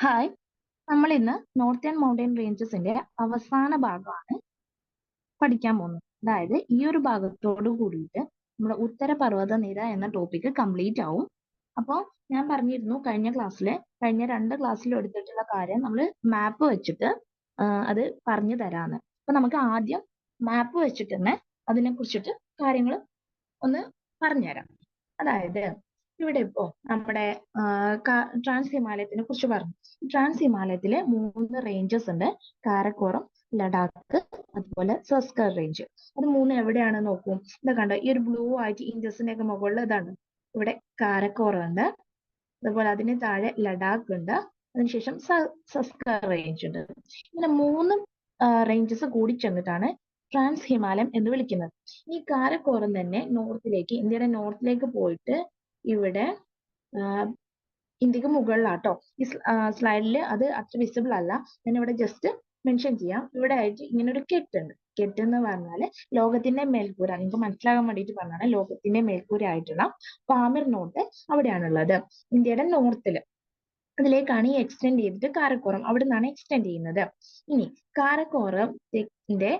Hi, നമ്മൾ ഇന്ന് northern mountain റേഞ്ചസിന്റെ അവസാന ഭാഗമാണ് പഠിക്കാൻ പോകുന്നത്. അതായത് ഈ ഒരു ഭാഗത്തോട് കൂടിയിട്ട് നമ്മുടെ ഉത്തരപർവ്വത നിര എന്ന ടോപ്പിക് കംപ്ലീറ്റ് ആവും. അപ്പോൾ ഞാൻ പറഞ്ഞിരുന്നു കഴിഞ്ഞ രണ്ട് ക്ലാസ്സിലും എടുത്തിട്ടുള്ള കാര്യം നമ്മൾ മാപ്പ് വെച്ചിട്ട് അത് പറഞ്ഞു തരാന്ന്. അപ്പൊ നമുക്ക് ആദ്യം മാപ്പ് വെച്ചിട്ട് തന്നെ അതിനെ കുറിച്ചിട്ട് കാര്യങ്ങൾ ഒന്ന് പറഞ്ഞുതരാം. അതായത് ഇവിടെ ഇപ്പോ നമ്മുടെ ട്രാൻസ് ഹിമാലയത്തിനെ കുറിച്ച് പറഞ്ഞു. ട്രാൻസ് ഹിമാലയത്തിലെ 3 റേഞ്ചസ് ഉണ്ട്: കാരക്കോറം, ലഡാക്ക്, അതുപോലെ സസ്കർ റേഞ്ച്. അത് മൂന്ന് എവിടെയാണ് നോക്കൂ. ഇതാ കണ്ടോ, ഈ ഒരു ബ്ലൂ ആയിട്ട് ഇൻഡസിന്റെ ഒക്കെ മുകളിൽ ഇതാണ്. ഇവിടെ കാരക്കോറം ഉണ്ട്, അതുപോലെ അതിന് താഴെ ലഡാക്ക് ഉണ്ട്, അതിനുശേഷം സസ്കർ റേഞ്ച് ഉണ്ട്. ഇങ്ങനെ 3 റേഞ്ചസ് കൂടി ചെന്നിട്ടാണ് ട്രാൻസ് ഹിമാലയം എന്ന് വിളിക്കുന്നത്. ഈ കാരക്കോറം തന്നെ ഇന്ത്യയുടെ നോർത്തിലേക്ക് പോയിട്ട് ഇവിടെ ഇന്ത്യക്ക് മുകളിലാട്ടോ. ഈ സ്ലൈഡിൽ അത് അത്ര വിസിബിൾ അല്ല, ഞാൻ ഇവിടെ ജസ്റ്റ് മെൻഷൻ ചെയ്യാം. ഇവിടെ ആയിട്ട് ഇങ്ങനെ ഒരു കെട്ടുണ്ട്. കെട്ട് എന്ന് പറഞ്ഞാല് ലോകത്തിന്റെ മേൽക്കൂര, നിങ്ങൾക്ക് മനസ്സിലാകാൻ വേണ്ടിയിട്ട് പറഞ്ഞാണ്. ലോകത്തിന്റെ മേൽക്കൂര ആയിട്ടുള്ള പാമിർ നോട്ട് അവിടെയാണുള്ളത്, ഇന്ത്യയുടെ നോർത്തില്. അതിലേക്കാണ് ഈ എക്സ്റ്റെൻഡ് ചെയ്തിട്ട് കാരക്കോറം അവിടെ നിന്നാണ് എക്സ്റ്റെൻഡ് ചെയ്യുന്നത്. ഇനി കാരക്കോറത്തിന്റെ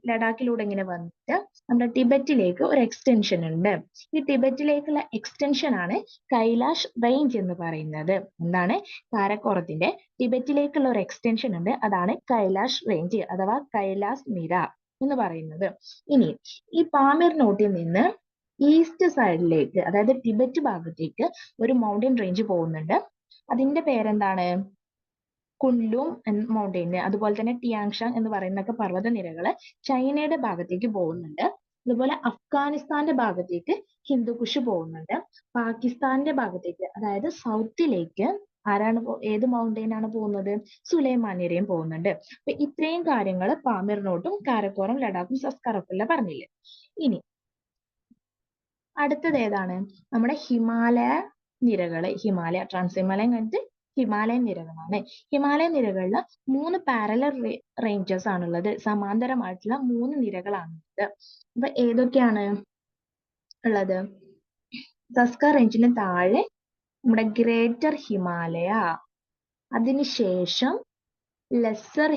ലഡാക്കിലൂടെ ഇങ്ങനെ വന്നിട്ട് നമ്മുടെ ടിബറ്റിലേക്ക് ഒരു എക്സ്റ്റൻഷൻ ഉണ്ട്. ഈ ടിബറ്റിലേക്കുള്ള എക്സ്റ്റൻഷൻ ആണ് കൈലാഷ് റേഞ്ച് എന്ന് പറയുന്നത്. എന്താണ്? കാരക്കോറത്തിന്റെ ടിബറ്റിലേക്കുള്ള ഒരു എക്സ്റ്റൻഷൻ ഉണ്ട്, അതാണ് കൈലാഷ് റേഞ്ച് അഥവാ കൈലാസ് നിര എന്ന് പറയുന്നത്. ഇനി ഈ പാമിർ നോട്ടിൽ നിന്ന് ഈസ്റ്റ് സൈഡിലേക്ക്, അതായത് ടിബറ്റ് ഭാഗത്തേക്ക് ഒരു മൗണ്ടൻ റേഞ്ച് പോകുന്നുണ്ട്. അതിന്റെ പേരെന്താണ്? കുൻലൂൺ മൗണ്ടൻ. അതുപോലെ തന്നെ ടിയാങ്ഷാങ് എന്ന് പറയുന്നൊക്കെ പർവ്വതനിരകള് ചൈനയുടെ ഭാഗത്തേക്ക് പോകുന്നുണ്ട്. അതുപോലെ അഫ്ഗാനിസ്ഥാന്റെ ഭാഗത്തേക്ക് ഹിന്ദുക്കുഷ് പോകുന്നുണ്ട്. പാകിസ്ഥാന്റെ ഭാഗത്തേക്ക്, അതായത് സൗത്തിലേക്ക് ഏത് മൗണ്ടൻ ആണ് പോകുന്നത്? സുലൈമാനിയരയും പോകുന്നുണ്ട്. അപ്പൊ ഇത്രയും കാര്യങ്ങൾ പാമിർ നോട്ടും കാരക്കോറും ലഡാക്കും സസ്കറൊക്കെ പറഞ്ഞില്ലേ. ഇനി അടുത്തത് ഏതാണ്? നമ്മുടെ ഹിമാലയ നിരകള്. ട്രാൻസ് ഹിമാലയം കഴിഞ്ഞിട്ട് ഹിമാലയൻ നിരകളാണ്. ഹിമാലയൻ നിരകളിൽ 3 പാരലൽ റേഞ്ചസ് ആണുള്ളത്. സമാന്തരമായിട്ടുള്ള 3 നിരകളാണുള്ളത്. അപ്പൊ ഏതൊക്കെയാണ് ഉള്ളത്? സസ്കർ റേഞ്ചിന് താഴെ നമ്മുടെ ഗ്രേറ്റർ ഹിമാലയ, അതിനുശേഷം ലെസ്സർ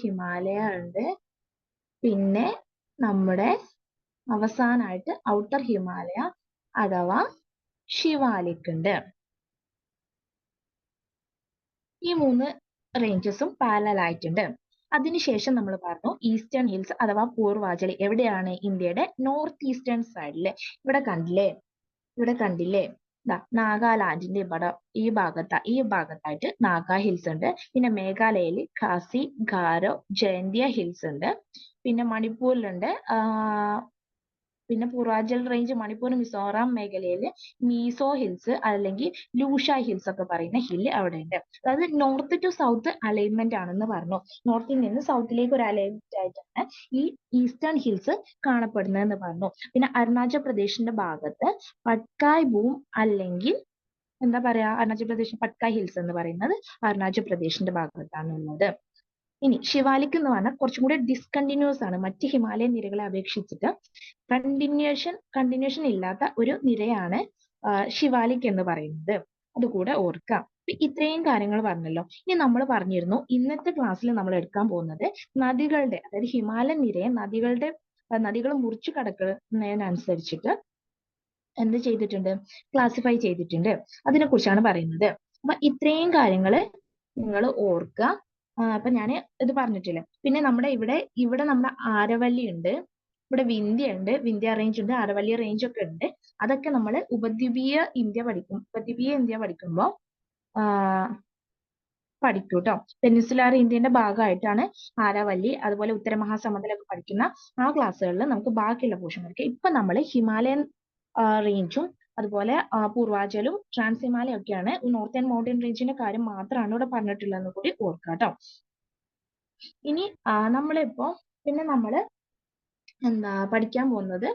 ഹിമാലയ ഉണ്ട്. പിന്നെ നമ്മുടെ അവസാനമായിട്ട് ഔട്ടർ ഹിമാലയ അഥവാ ഷിവാലിക് ഉണ്ട്. ഈ 3 റേഞ്ചസും പാരലൽ ആയിട്ടുണ്ട്. അതിനുശേഷം നമ്മൾ പറഞ്ഞു ഈസ്റ്റേൺ ഹിൽസ് അഥവാ പൂർവാചലി. എവിടെയാണ്? ഇന്ത്യയുടെ നോർത്ത് ഈസ്റ്റേൺ സൈഡില്. ഇവിടെ കണ്ടില്ലേ നാഗാലാൻഡിന്റെ ഈ ഭാഗത്തായിട്ട് നാഗ ഹിൽസ് ഉണ്ട്. പിന്നെ മേഘാലയയിൽ ഖാസി, ഗാരോ, ജയന്തിയ ഹിൽസ് ഉണ്ട്. പിന്നെ മണിപ്പൂരിലുണ്ട്. പിന്നെ പൂർവാചൽ റേഞ്ച് മണിപ്പൂർ മിസോറാം മേഖലയിൽ മീസോ ഹിൽസ് അല്ലെങ്കിൽ ലൂഷ ഹിൽസ് ഒക്കെ പറയുന്ന ഹില്ല് അവിടെ ഉണ്ട്. അതായത് നോർത്ത് ടു സൗത്ത് അലൈൻമെന്റ് ആണെന്ന് പറഞ്ഞു. നോർത്തിൽ നിന്ന് സൗത്തിലേക്ക് ഒരു അലൈൻമെന്റ് ആയിട്ടാണ് ഈ ഈസ്റ്റേൺ ഹിൽസ് കാണപ്പെടുന്നതെന്ന് പറഞ്ഞു. പിന്നെ അരുണാചൽ പ്രദേശിന്റെ ഭാഗത്ത് പട്കായ് ബൂം അല്ലെങ്കിൽ എന്താ പറയാ, അരുണാചൽ പ്രദേശ് പട്കായ് ഹിൽസ് എന്ന് പറയുന്നത് അരുണാചൽ പ്രദേശിന്റെ ഭാഗത്താണ് ഉള്ളത്. ഇനി ഷിവാലിക് എന്ന് പറഞ്ഞാൽ കുറച്ചും കൂടി ഡിസ്കണ്ടിന്യൂസ് ആണ്. മറ്റ് ഹിമാലയൻ നിരകളെ അപേക്ഷിച്ചിട്ട് കണ്ടിന്യൂഷൻ ഇല്ലാത്ത ഒരു നിരയാണ് ഷിവാലിക് എന്ന് പറയുന്നത്. അതുകൂടെ ഓർക്കാം. ഇത്രയും കാര്യങ്ങൾ പറഞ്ഞല്ലോ. ഇനി നമ്മൾ പറഞ്ഞിരുന്നു ഇന്നത്തെ ക്ലാസ്സിൽ നമ്മൾ എടുക്കാൻ പോകുന്നത് നദികളുടെ, അതായത് ഹിമാലയൻ നിരയെ നദികൾ മുറിച്ചു കടക്കുന്നതിനനുസരിച്ചിട്ട് എന്ത് ചെയ്തിട്ടുണ്ട്? ക്ലാസിഫൈ ചെയ്തിട്ടുണ്ട്. അതിനെ കുറിച്ചാണ് പറയുന്നത്. അപ്പൊ ഇത്രയും കാര്യങ്ങൾ നിങ്ങൾ ഓർക്കുക. അപ്പൊ ഞാൻ ഇത് പറഞ്ഞിട്ടില്ല. പിന്നെ നമ്മുടെ ഇവിടെ നമ്മുടെ ആരവല്ലി ഉണ്ട്, ഇവിടെ വിന്ധ്യ ഉണ്ട്, വിന്ധ്യ റേഞ്ച് ഉണ്ട്, ആരവല്ലി റേഞ്ച് ഒക്കെ ഉണ്ട്. അതൊക്കെ നമ്മൾ ഉപദ്വീപീയ ഇന്ത്യ പഠിക്കുമ്പോൾ പഠിക്കൂ കേട്ടോ. പെനിൻസുലാർ ഇന്ത്യന്റെ ഭാഗമായിട്ടാണ് ആരവല്ലി, അതുപോലെ ഉത്തര മഹാസമുദ്രമൊക്കെ പഠിക്കുന്ന ആ ക്ലാസ്സുകളിൽ നമുക്ക് ബാക്കിയുള്ള പോർഷൻ പഠിക്കാം. ഇപ്പൊ നമ്മൾ ഹിമാലയൻ റേഞ്ചും അതുപോലെ പൂർവാചലും ട്രാൻസ് ഹിമാലയം ഒക്കെയാണ്. നോർത്തേൺ മൗണ്ടൻ റേഞ്ചിന്റെ കാര്യം മാത്രമാണ് ഇവിടെ പറഞ്ഞിട്ടുള്ളതെന്ന് കൂടി ഓർക്കുക കേട്ടോ. ഇനി നമ്മള് പഠിക്കാൻ പോകുന്നത്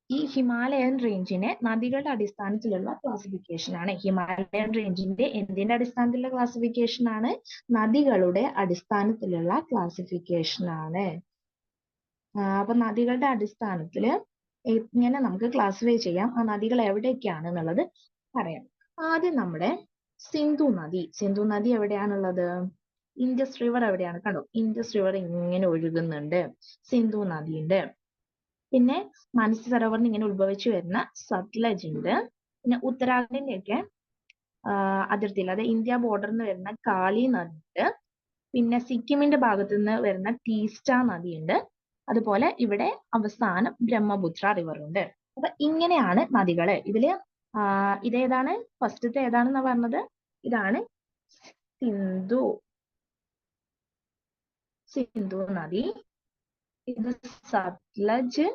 ഈ ഹിമാലയൻ റേഞ്ചിനെ നദികളുടെ അടിസ്ഥാനത്തിലുള്ള ക്ലാസിഫിക്കേഷൻ ആണ്. ഹിമാലയൻ റേഞ്ചിന്റെ എന്തിന്റെ അടിസ്ഥാനത്തിലുള്ള ക്ലാസിഫിക്കേഷൻ ആണ്? നദികളുടെ അടിസ്ഥാനത്തിലുള്ള ക്ലാസിഫിക്കേഷൻ ആണ്. അപ്പൊ നദികളുടെ അടിസ്ഥാനത്തില് ഇങ്ങനെ നമുക്ക് ക്ലാസിഫൈ ചെയ്യാം. ആ നദികൾ എവിടെയൊക്കെയാണ് എന്നുള്ളത് പറയാം. ആദ്യം നമ്മുടെ സിന്ധു നദി എവിടെയാണുള്ളത്? ഇൻഡസ് റിവർ എവിടെയാണ്? കണ്ടോ, ഇൻഡസ് റിവർ ഇങ്ങനെ ഒഴുകുന്നുണ്ട്, സിന്ധു നദിയുണ്ട്. പിന്നെ മാനസസരോവറിന് ഇങ്ങനെ ഉത്ഭവിച്ചു വരുന്ന സത്ലജ് ഉണ്ട്. പിന്നെ ഉത്തരാഖണ്ഡിന്റെ ഒക്കെ അതിർത്തിയിൽ, അതായത് ഇന്ത്യ ബോർഡറിൽ നിന്ന് വരുന്ന കാളി നദി ഉണ്ട്. പിന്നെ സിക്കിമിന്റെ ഭാഗത്തു നിന്ന് വരുന്ന ടീസ്റ്റ നദിയുണ്ട്. അതുപോലെ ഇവിടെ അവസാനം ബ്രഹ്മപുത്ര റിവർ ഉണ്ട്. അപ്പൊ ഇങ്ങനെയാണ് നദികള്. ഇതില് ഇതേതാണ്? ഫസ്റ്റത്തെ ഏതാണെന്നാ പറഞ്ഞത്? ഇതാണ് സിന്ധു നദി. ഇത് സത്ലജ്,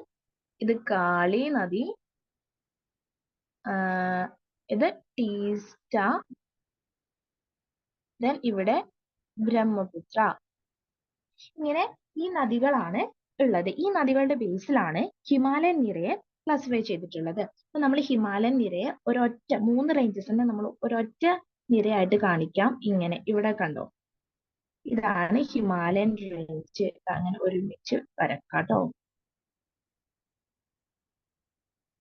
ഇത് കാളി നദി, ഇത് ടീസ്റ്റ, ദെൻ ഇവിടെ ബ്രഹ്മപുത്ര. ഇങ്ങനെ ഈ നദികളാണ് ഉള്ളത്. ഈ നദികളുടെ ബേസിലാണ് ഹിമാലയൻ നിരയെ ക്ലാസിഫൈ ചെയ്തിട്ടുള്ളത്. അപ്പൊ നമ്മൾ ഹിമാലയൻ നിരയെ ഒരൊറ്റ 3 റേഞ്ചസിനെ നമ്മൾ ഒരൊറ്റ നിരയായിട്ട് കാണിക്കാം. ഇങ്ങനെ ഇവിടെ കണ്ടോ, ഇതാണ് ഹിമാലയൻ റേഞ്ച്. അങ്ങനെ ഒരുമിച്ച് വരക്കാട്ടോ.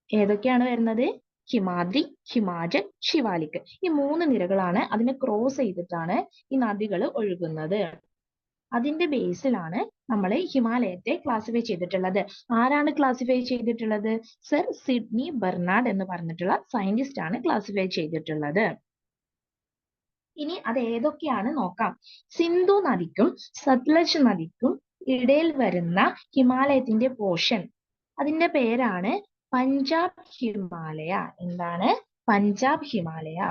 ഏതൊക്കെയാണ് വരുന്നത്? ഹിമാദ്രി, ഹിമാചൽ, ശിവാലിക്. ഈ 3 നിരകളാണ്. അതിനെ ക്രോസ് ചെയ്തിട്ടാണ് ഈ നദികൾ ഒഴുകുന്നത്. അതിന്റെ ബേസിലാണ് നമ്മൾ ഹിമാലയത്തെ ക്ലാസിഫൈ ചെയ്തിട്ടുള്ളത്. ആരാണ് ക്ലാസിഫൈ ചെയ്തിട്ടുള്ളത്? സർ സിഡ്നി ബെർണാഡ് എന്ന് പറഞ്ഞിട്ടുള്ള സയന്റിസ്റ്റ് ആണ് ക്ലാസിഫൈ ചെയ്തിട്ടുള്ളത്. ഇനി അത് ഏതൊക്കെയാണ് നോക്കാം. സിന്ധു നദിക്കും സത്ലജ് നദിക്കും ഇടയിൽ വരുന്ന ഹിമാലയത്തിന്റെ പോർഷൻ, അതിന്റെ പേരാണ് പഞ്ചാബ് ഹിമാലയ. എന്താണ്? പഞ്ചാബ് ഹിമാലയ.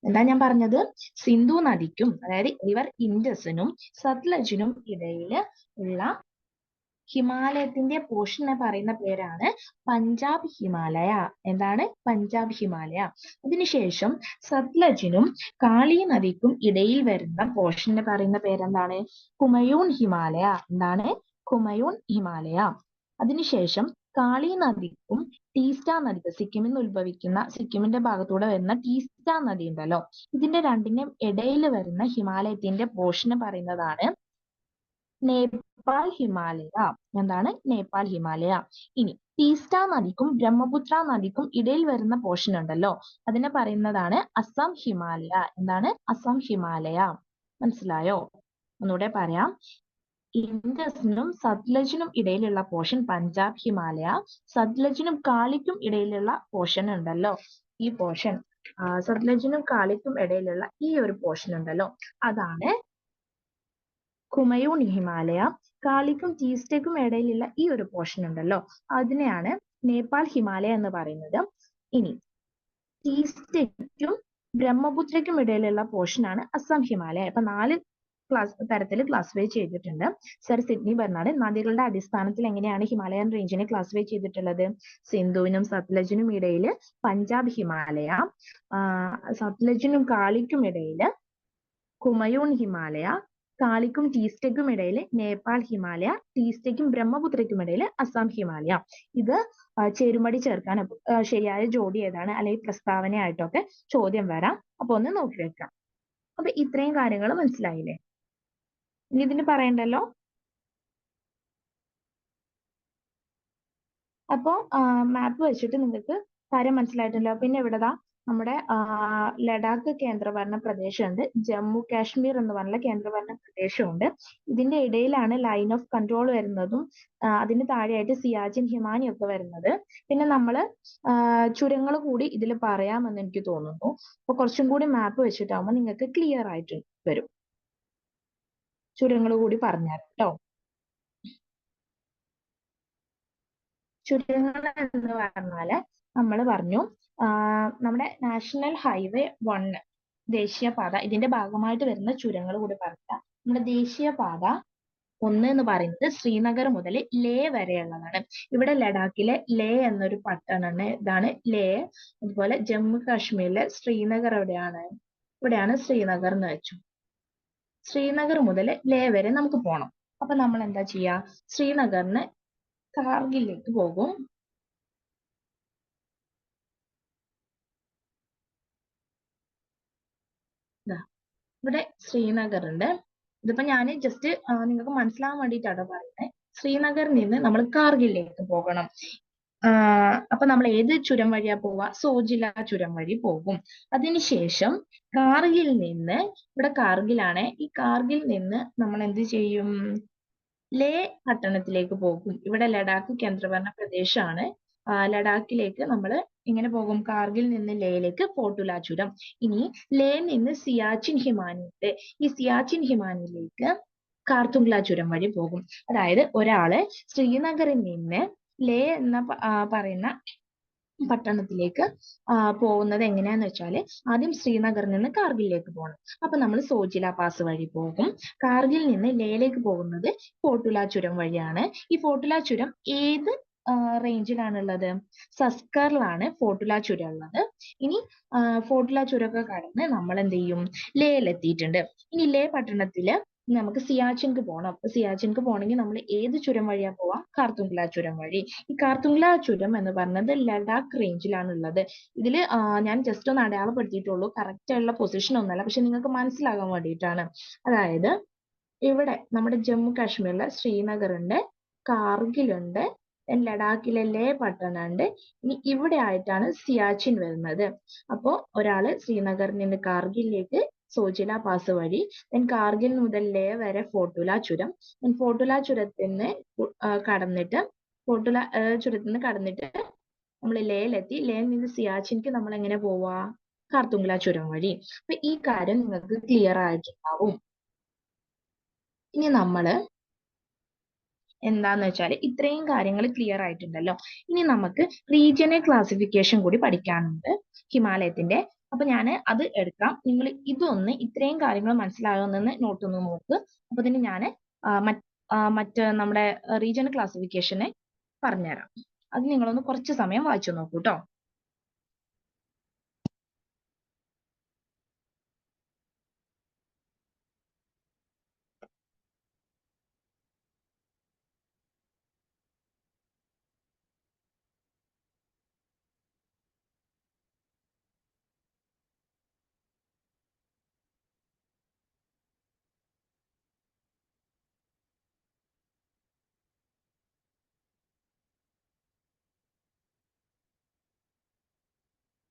എന്താ ഞാൻ പറഞ്ഞത്? സിന്ധു നദിക്കും, അതായത് റിവർ ഇൻഡസിനും സത്ലജിനും ഇടയിൽ ഉള്ള ഹിമാലയത്തിന്റെ പോർഷനെ പറയുന്ന പേരാണ് പഞ്ചാബ് ഹിമാലയ. എന്താണ്? പഞ്ചാബ് ഹിമാലയ. അതിനുശേഷം സത്ലജിനും കാളി നദിക്കും ഇടയിൽ വരുന്ന പോർഷനെ പറയുന്ന പേരെന്താണ്? കുമയൂൺ ഹിമാലയ. എന്താണ്? കുമയൂൺ ഹിമാലയ. അതിനുശേഷം കാളി നദിക്കും ടീസ്റ്റ നദിക്കും, സിക്കിമിൽ നിന്ന് ഉത്ഭവിക്കുന്ന, സിക്കിമിന്റെ ഭാഗത്തൂടെ വരുന്ന ടീസ്റ്റ നദി ഉണ്ടല്ലോ, ഇതിന്റെ രണ്ടിനും ഇടയിൽ വരുന്ന ഹിമാലയത്തിന്റെ പോർഷനെ പറയുന്നതാണ് നേപ്പാൾ ഹിമാലയ. എന്താണ്? നേപ്പാൾ ഹിമാലയ. ഇനി ടീസ്റ്റ നദിക്കും ബ്രഹ്മപുത്ര നദിക്കും ഇടയിൽ വരുന്ന പോർഷൻ ഉണ്ടല്ലോ, അതിനെ പറയുന്നതാണ് അസം ഹിമാലയ. എന്താണ്? അസം ഹിമാലയ. മനസ്സിലായോ? ഒന്നുകൂടെ പറയാം. ഇൻഡസിനും സത്ലജിനും ഇടയിലുള്ള പോർഷൻ പഞ്ചാബ് ഹിമാലയ. സത്ലജിനും കാളിക്കും ഇടയിലുള്ള പോർഷൻ ഉണ്ടല്ലോ, ഈ പോർഷൻ, സത്ലജിനും കാളിക്കും ഇടയിലുള്ള ഈ ഒരു പോർഷൻ ഉണ്ടല്ലോ, അതാണ് കുമയൂൺ ഹിമാലയ. കാളിക്കും ടീസ്റ്റയ്ക്കും ഇടയിലുള്ള ഈ ഒരു പോർഷൻ ഉണ്ടല്ലോ, അതിനെയാണ് നേപ്പാൾ ഹിമാലയ എന്ന് പറയുന്നത്. ഇനി ടീസ്റ്റയ്ക്കും ബ്രഹ്മപുത്രയ്ക്കും ഇടയിലുള്ള പോർഷൻ ആണ് അസം ഹിമാലയ. അപ്പൊ 4 തരത്തിൽ ക്ലാസിഫൈ ചെയ്തിട്ടുണ്ട് സർ സിഡ്നി ബെർണാഡ്. നദികളുടെ അടിസ്ഥാനത്തിൽ എങ്ങനെയാണ് ഹിമാലയൻ റേഞ്ചിനെ ക്ലാസിഫൈ ചെയ്തിട്ടുള്ളത്? സിന്ധുവിനും സത്ലജിനും ഇടയിൽ പഞ്ചാബ് ഹിമാലയ, സത്ലജിനും കാളിക്കും ഇടയിൽ കുമയൂൺ ഹിമാലയ, കാളിക്കും ടീസ്റ്റയ്ക്കും ഇടയിൽ നേപ്പാൾ ഹിമാലയ, ടീസ്റ്റയ്ക്കും ബ്രഹ്മപുത്രയ്ക്കും ഇടയിൽ അസം ഹിമാലയ. ഇത് ചേരുംപടി ചേർക്കാൻ ശരിയായ ജോഡി ഏതാണ്, അല്ലെങ്കിൽ പ്രസ്താവനയായിട്ടൊക്കെ ചോദ്യം വരാം. അപ്പൊ ഒന്ന് നോക്കി വെക്കാം. അപ്പൊ ഇത്രയും കാര്യങ്ങൾ മനസ്സിലായില്ലേ? ഇനി ഇതിന് പറയണ്ടല്ലോ. അപ്പോ മാപ്പ് വെച്ചിട്ട് നിങ്ങൾക്ക് കാര്യം മനസ്സിലായിട്ടുണ്ടല്ലോ. പിന്നെ ഇവിടെതാ നമ്മുടെ ലഡാക്ക് കേന്ദ്രഭരണ പ്രദേശമുണ്ട്, ജമ്മു കാശ്മീർ എന്ന് പറഞ്ഞ കേന്ദ്രഭരണ പ്രദേശമുണ്ട്. ഇതിന്റെ ഇടയിലാണ് ലൈൻ ഓഫ് കൺട്രോൾ വരുന്നതും അതിന് താഴെയായിട്ട് സിയാച്ചിൻ ഹിമാനി ഒക്കെ വരുന്നത്. പിന്നെ നമ്മൾ ചുരങ്ങൾ കൂടി ഇതിൽ പറയാമെന്ന് എനിക്ക് തോന്നുന്നു. അപ്പൊ കുറച്ചും കൂടി മാപ്പ് വെച്ചിട്ടാകുമ്പോൾ നിങ്ങൾക്ക് ക്ലിയർ ആയിട്ട് വരും. ചുരങ്ങൾ കൂടി പറഞ്ഞുതരാം കേട്ടോ. ചുരങ്ങൾ എന്ന് പറഞ്ഞാല് നമ്മൾ പറഞ്ഞു നമ്മുടെ നാഷണൽ ഹൈവേ 1, ദേശീയപാത, ഇതിന്റെ ഭാഗമായിട്ട് വരുന്ന ചുരങ്ങൾ കൂടി പറഞ്ഞാൽ, നമ്മുടെ ദേശീയപാത 1 എന്ന് പറയുന്നത് ശ്രീനഗർ മുതൽ ലേ വരെയുള്ളതാണ്. ഇവിടെ ലഡാക്കിലെ ലേ എന്നൊരു പട്ടണമാണ്, ഇതാണ് ലേ. അതുപോലെ ജമ്മു കാശ്മീരിലെ ശ്രീനഗർ എവിടെയാണ്? ഇവിടെയാണ് ശ്രീനഗർ എന്ന് വെച്ചു. ശ്രീനഗർ മുതൽ ലേ വരെ നമുക്ക് പോകണം. അപ്പൊ നമ്മൾ എന്താ ചെയ്യാ? ശ്രീനഗറിന് കാർഗിലേക്ക് പോകും. ഇവിടെ ശ്രീനഗർ ഉണ്ട്. ഇതിപ്പോ ഞാൻ ജസ്റ്റ് നിങ്ങൾക്ക് മനസ്സിലാവാൻ വേണ്ടിയിട്ടാണ് പറയുന്നത്. ശ്രീനഗറിൽ നിന്ന് നമ്മൾ കാർഗിലേക്ക് പോകണം. അപ്പൊ നമ്മൾ ഏത് ചുരം വഴിയാ പോവാ? സോജില ചുരം വഴി പോകും. അതിനുശേഷം കാർഗിൽ നിന്ന്, ഇവിടെ കാർഗിലാണ്, ഈ കാർഗിൽ നിന്ന് നമ്മൾ എന്ത് ചെയ്യും? ലേ പട്ടണത്തിലേക്ക് പോകും. ഇവിടെ ലഡാക്ക് കേന്ദ്രഭരണ പ്രദേശമാണ്. ലഡാക്കിലേക്ക് നമ്മൾ ഇങ്ങനെ പോകും. കാർഗിൽ നിന്ന് ലേയിലേക്ക് ഫോർട്ടുല ചുരം. ഇനി ലേയിൽ നിന്ന് സിയാച്ചിൻ ഹിമാനിയുണ്ട്. ഈ സിയാച്ചിൻ ഹിമാനിയിലേക്ക് കാർത്തുങ്ല ചുരം വഴി പോകും. അതായത് ഒരാള് ശ്രീനഗറിൽ നിന്ന് ലേ എന്ന പറയുന്ന പട്ടണത്തിലേക്ക് പോകുന്നത് എങ്ങനെയാന്ന് വെച്ചാല് ആദ്യം ശ്രീനഗറിൽ നിന്ന് കാർഗിലിലേക്ക് പോകണം. അപ്പൊ നമ്മൾ സോജില പാസ് വഴി പോകും. കാർഗിൽ നിന്ന് ലേയിലേക്ക് പോകുന്നത് ഫോർട്ടുല ചുരം വഴിയാണ്. ഈ ഫോർട്ടുല ചുരം ഏത് റേഞ്ചിലാണുള്ളത്? സസ്കറിലാണ് ഫോർട്ടുല ചുരം ഉള്ളത്. ഇനി ഫോർട്ടുല ചുരമൊക്കെ കടന്ന് നമ്മൾ എന്ത് ചെയ്യും? ലേയിലെത്തിയിട്ടുണ്ട്. ഇനി ലേ പട്ടണത്തില് നമുക്ക് സിയാച്ചിൻക്ക് പോകണം. അപ്പൊ സിയാച്ചിൻക്ക് പോകണമെങ്കിൽ നമ്മൾ ഏത് ചുരം വഴിയാ പോവാ? കാർത്തുങ്ല ചുരം വഴി. ഈ കാർത്തുങ്ല ചുരം എന്ന് പറഞ്ഞത് ലഡാക്ക് റേഞ്ചിലാണ് ഉള്ളത്. ഇതില് ഞാൻ ജസ്റ്റ് ഒന്ന് അടയാളപ്പെടുത്തിയിട്ടുള്ളൂ, കറക്റ്റ് ആയിട്ടുള്ള പൊസിഷൻ ഒന്നല്ല, പക്ഷെ നിങ്ങൾക്ക് മനസ്സിലാകാൻ വേണ്ടിയിട്ടാണ്. അതായത് ഇവിടെ നമ്മുടെ ജമ്മു കാശ്മീരിലെ ശ്രീനഗർ ഉണ്ട്, കാർഗിൽ ഉണ്ട്, ലഡാക്കിലെ ലേ പട്ടണം ഉണ്ട്. ഇനി ഇവിടെ ആയിട്ടാണ് സിയാച്ചിൻ വരുന്നത്. അപ്പോ ഒരാള് ശ്രീനഗറിൽ നിന്ന് കാർഗിലിലേക്ക് സോജില പാസ് വഴി, കാർഗിൽ മുതൽ ലേ വരെ ഫോർട്ടുല ചുരം, ഫോർട്ടുല ചുരത്തിന് കടന്നിട്ട് നമ്മൾ ലേയിലെത്തി. ലേയിൽ നിന്ന് സിയാച്ചിൻക്ക് നമ്മൾ എങ്ങനെ പോവാ? കാർത്തുങ്ല ചുരം വഴി. അപ്പൊ ഈ കാര്യം നിങ്ങൾക്ക് ക്ലിയർ ആയിട്ടുണ്ടാവും. ഇനി നമ്മള് എന്താന്ന് വെച്ചാൽ ഇത്രയും കാര്യങ്ങൾ ക്ലിയർ ആയിട്ടുണ്ടല്ലോ. ഇനി നമുക്ക് റീജിയണൽ ക്ലാസിഫിക്കേഷൻ കൂടി പഠിക്കാനുണ്ട് ഹിമാലയത്തിന്റെ. അപ്പൊ ഞാൻ അത് എടുക്കാം. നിങ്ങൾ ഇത്രയും കാര്യങ്ങൾ മനസ്സിലാകുന്നെന്ന് നോട്ട് ഒന്ന് നോക്ക്. അപ്പൊ ഇതിന് ഞാൻ മറ്റ് നമ്മുടെ റീജിയണൽ ക്ലാസിഫിക്കേഷനെ പറഞ്ഞുതരാം. അത് നിങ്ങളൊന്ന് കുറച്ച് സമയം വായിച്ചു നോക്കൂ കേട്ടോ.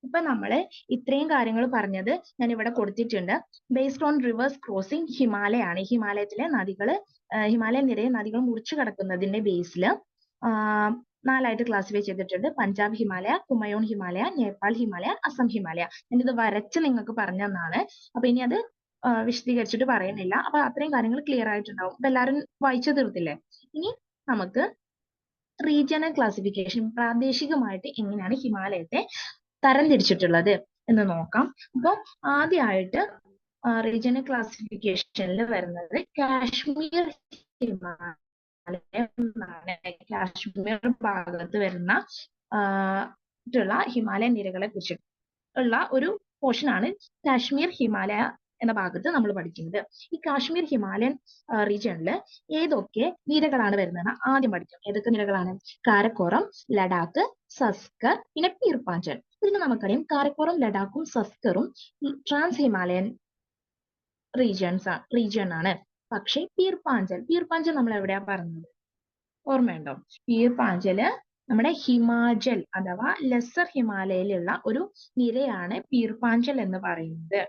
ഇപ്പൊ നമ്മള് ഇത്രയും കാര്യങ്ങൾ പറഞ്ഞത് ഞാൻ ഇവിടെ കൊടുത്തിട്ടുണ്ട്. ബേസ്ഡ് ഓൺ റിവേഴ്സ് ക്രോസിംഗ് ഹിമാലയാണ്. ഹിമാലയത്തിലെ നദികള്, ഹിമാലയ നിരയെ നദികൾ മുറിച്ചു കടക്കുന്നതിന്റെ ബേസില് നാലായിട്ട് ക്ലാസിഫൈ ചെയ്തിട്ടുണ്ട്. പഞ്ചാബ് ഹിമാലയ, കുമയോൺ ഹിമാലയ, നേപ്പാൾ ഹിമാലയ, അസം ഹിമാലയ. ഞാനിത് വരച്ച് നിങ്ങൾക്ക് പറഞ്ഞു തന്നാണ്. അപ്പൊ ഇനി അത് വിശദീകരിച്ചിട്ട് പറയുന്നില്ല. അപ്പൊ അത്രയും കാര്യങ്ങൾ ക്ലിയർ ആയിട്ടുണ്ടാവും. അപ്പൊ എല്ലാവരും വായിച്ചു തീർത്തില്ലേ? ഇനി നമുക്ക് റീജിയണൽ ക്ലാസിഫിക്കേഷൻ, പ്രാദേശികമായിട്ട് എങ്ങനെയാണ് ഹിമാലയത്തെ തരംതിരിച്ചിട്ടുള്ളത് എന്ന് നോക്കാം. അപ്പൊ ആദ്യമായിട്ട് റീജിയണൽ ക്ലാസിഫിക്കേഷനിൽ വരുന്നത് കാശ്മീർ ഹിമാലയം എന്നാണ്. കാശ്മീർ ഭാഗത്ത് വരുന്ന ഹിമാലയൻ നിരകളെ കുറിച്ചിട്ടുള്ള ഒരു പോർഷൻ ആണ് കാശ്മീർ ഹിമാലയ എന്ന ഭാഗത്ത് നമ്മൾ പഠിക്കുന്നത്. ഈ കാശ്മീർ ഹിമാലയൻ റീജിയണില് ഏതൊക്കെ നിരകളാണ് വരുന്നത് ആദ്യം പഠിക്കാം. ഏതൊക്കെ നിരകളാണ്? കാരക്കോറം, ലഡാക്ക്, സസ്കർ, പിന്നെ പീർപ്പാഞ്ചൽ. ഇതിന് നമുക്കറിയാം കാരക്കോറം, ലഡാക്കും സസ്കറും ട്രാൻസ് ഹിമാലയൻ റീജിയൺ ആണ്. പക്ഷെ പീർപ്പാഞ്ചൽ നമ്മൾ എവിടെയാ പറഞ്ഞത്? ഓർമ്മയുണ്ടോ? പീർപ്പാഞ്ചല് നമ്മുടെ ഹിമാചൽ അഥവാ ലെസർ ഹിമാലയയിലുള്ള ഒരു നിരയാണ് പീർപ്പാഞ്ചൽ എന്ന് പറയുന്നത്.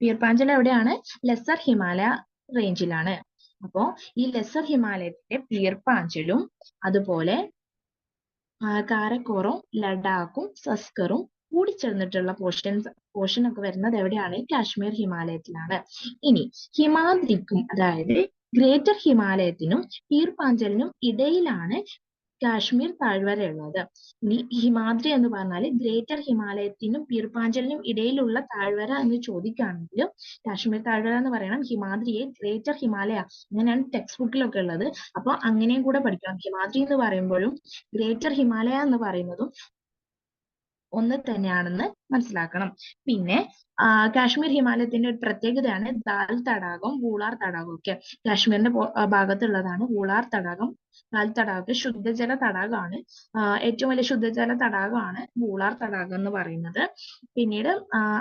പീർപ്പാഞ്ചൽ എവിടെയാണ്? ലെസർ ഹിമാലയ റേഞ്ചിലാണ്. അപ്പോ ഈ ലെസർ ഹിമാലയത്തിലെ പീർപ്പാഞ്ചലും അതുപോലെ കാരക്കോറും ലഡാക്കും സസ്കറും കൂടിച്ചേർന്നിട്ടുള്ള പോർഷൻ ഒക്കെ വരുന്നത് എവിടെയാണ്? കാശ്മീർ ഹിമാലയത്തിലാണ്. ഇനി ഹിമാദ്രിക്കും അതായത് ഗ്രേറ്റർ ഹിമാലയത്തിനും പീർപ്പാഞ്ചലിനും ഇടയിലാണ് കാശ്മീർ താഴ്വര ഉള്ളത്. ഇനി ഹിമാദ്രി എന്ന് പറഞ്ഞാൽ ഗ്രേറ്റർ ഹിമാലയത്തിനും പീർപ്പാഞ്ചലിനും ഇടയിലുള്ള താഴ്വര എന്ന് ചോദിക്കുകയാണെങ്കിൽ കാശ്മീർ താഴ്വര എന്ന് പറയണം. ഹിമാദ്രിയെ ഗ്രേറ്റർ ഹിമാലയ, അങ്ങനെയാണ് ടെക്സ്റ്റ് ബുക്കിലൊക്കെ ഉള്ളത്. അപ്പൊ അങ്ങനെയും കൂടെ പഠിക്കണം. ഹിമാദ്രി എന്ന് പറയുമ്പോഴും ഗ്രേറ്റർ ഹിമാലയ എന്ന് പറയുന്നതും ഒന്ന് തന്നെയാണെന്ന് മനസ്സിലാക്കണം. പിന്നെ കാശ്മീർ ഹിമാലയത്തിന്റെ ഒരു പ്രത്യേകതയാണ് ദാൽ തടാകം, വൂളാർ തടാകം ഒക്കെ. കാശ്മീരിന്റെ ഭാഗത്തുള്ളതാണ് വൂളാർ തടാകം. ദാൽ തടാകം ശുദ്ധജല തടാകമാണ്. ഏറ്റവും വലിയ ശുദ്ധജല തടാകമാണ് വൂളാർ തടാകം എന്ന് പറയുന്നത്. പിന്നീട്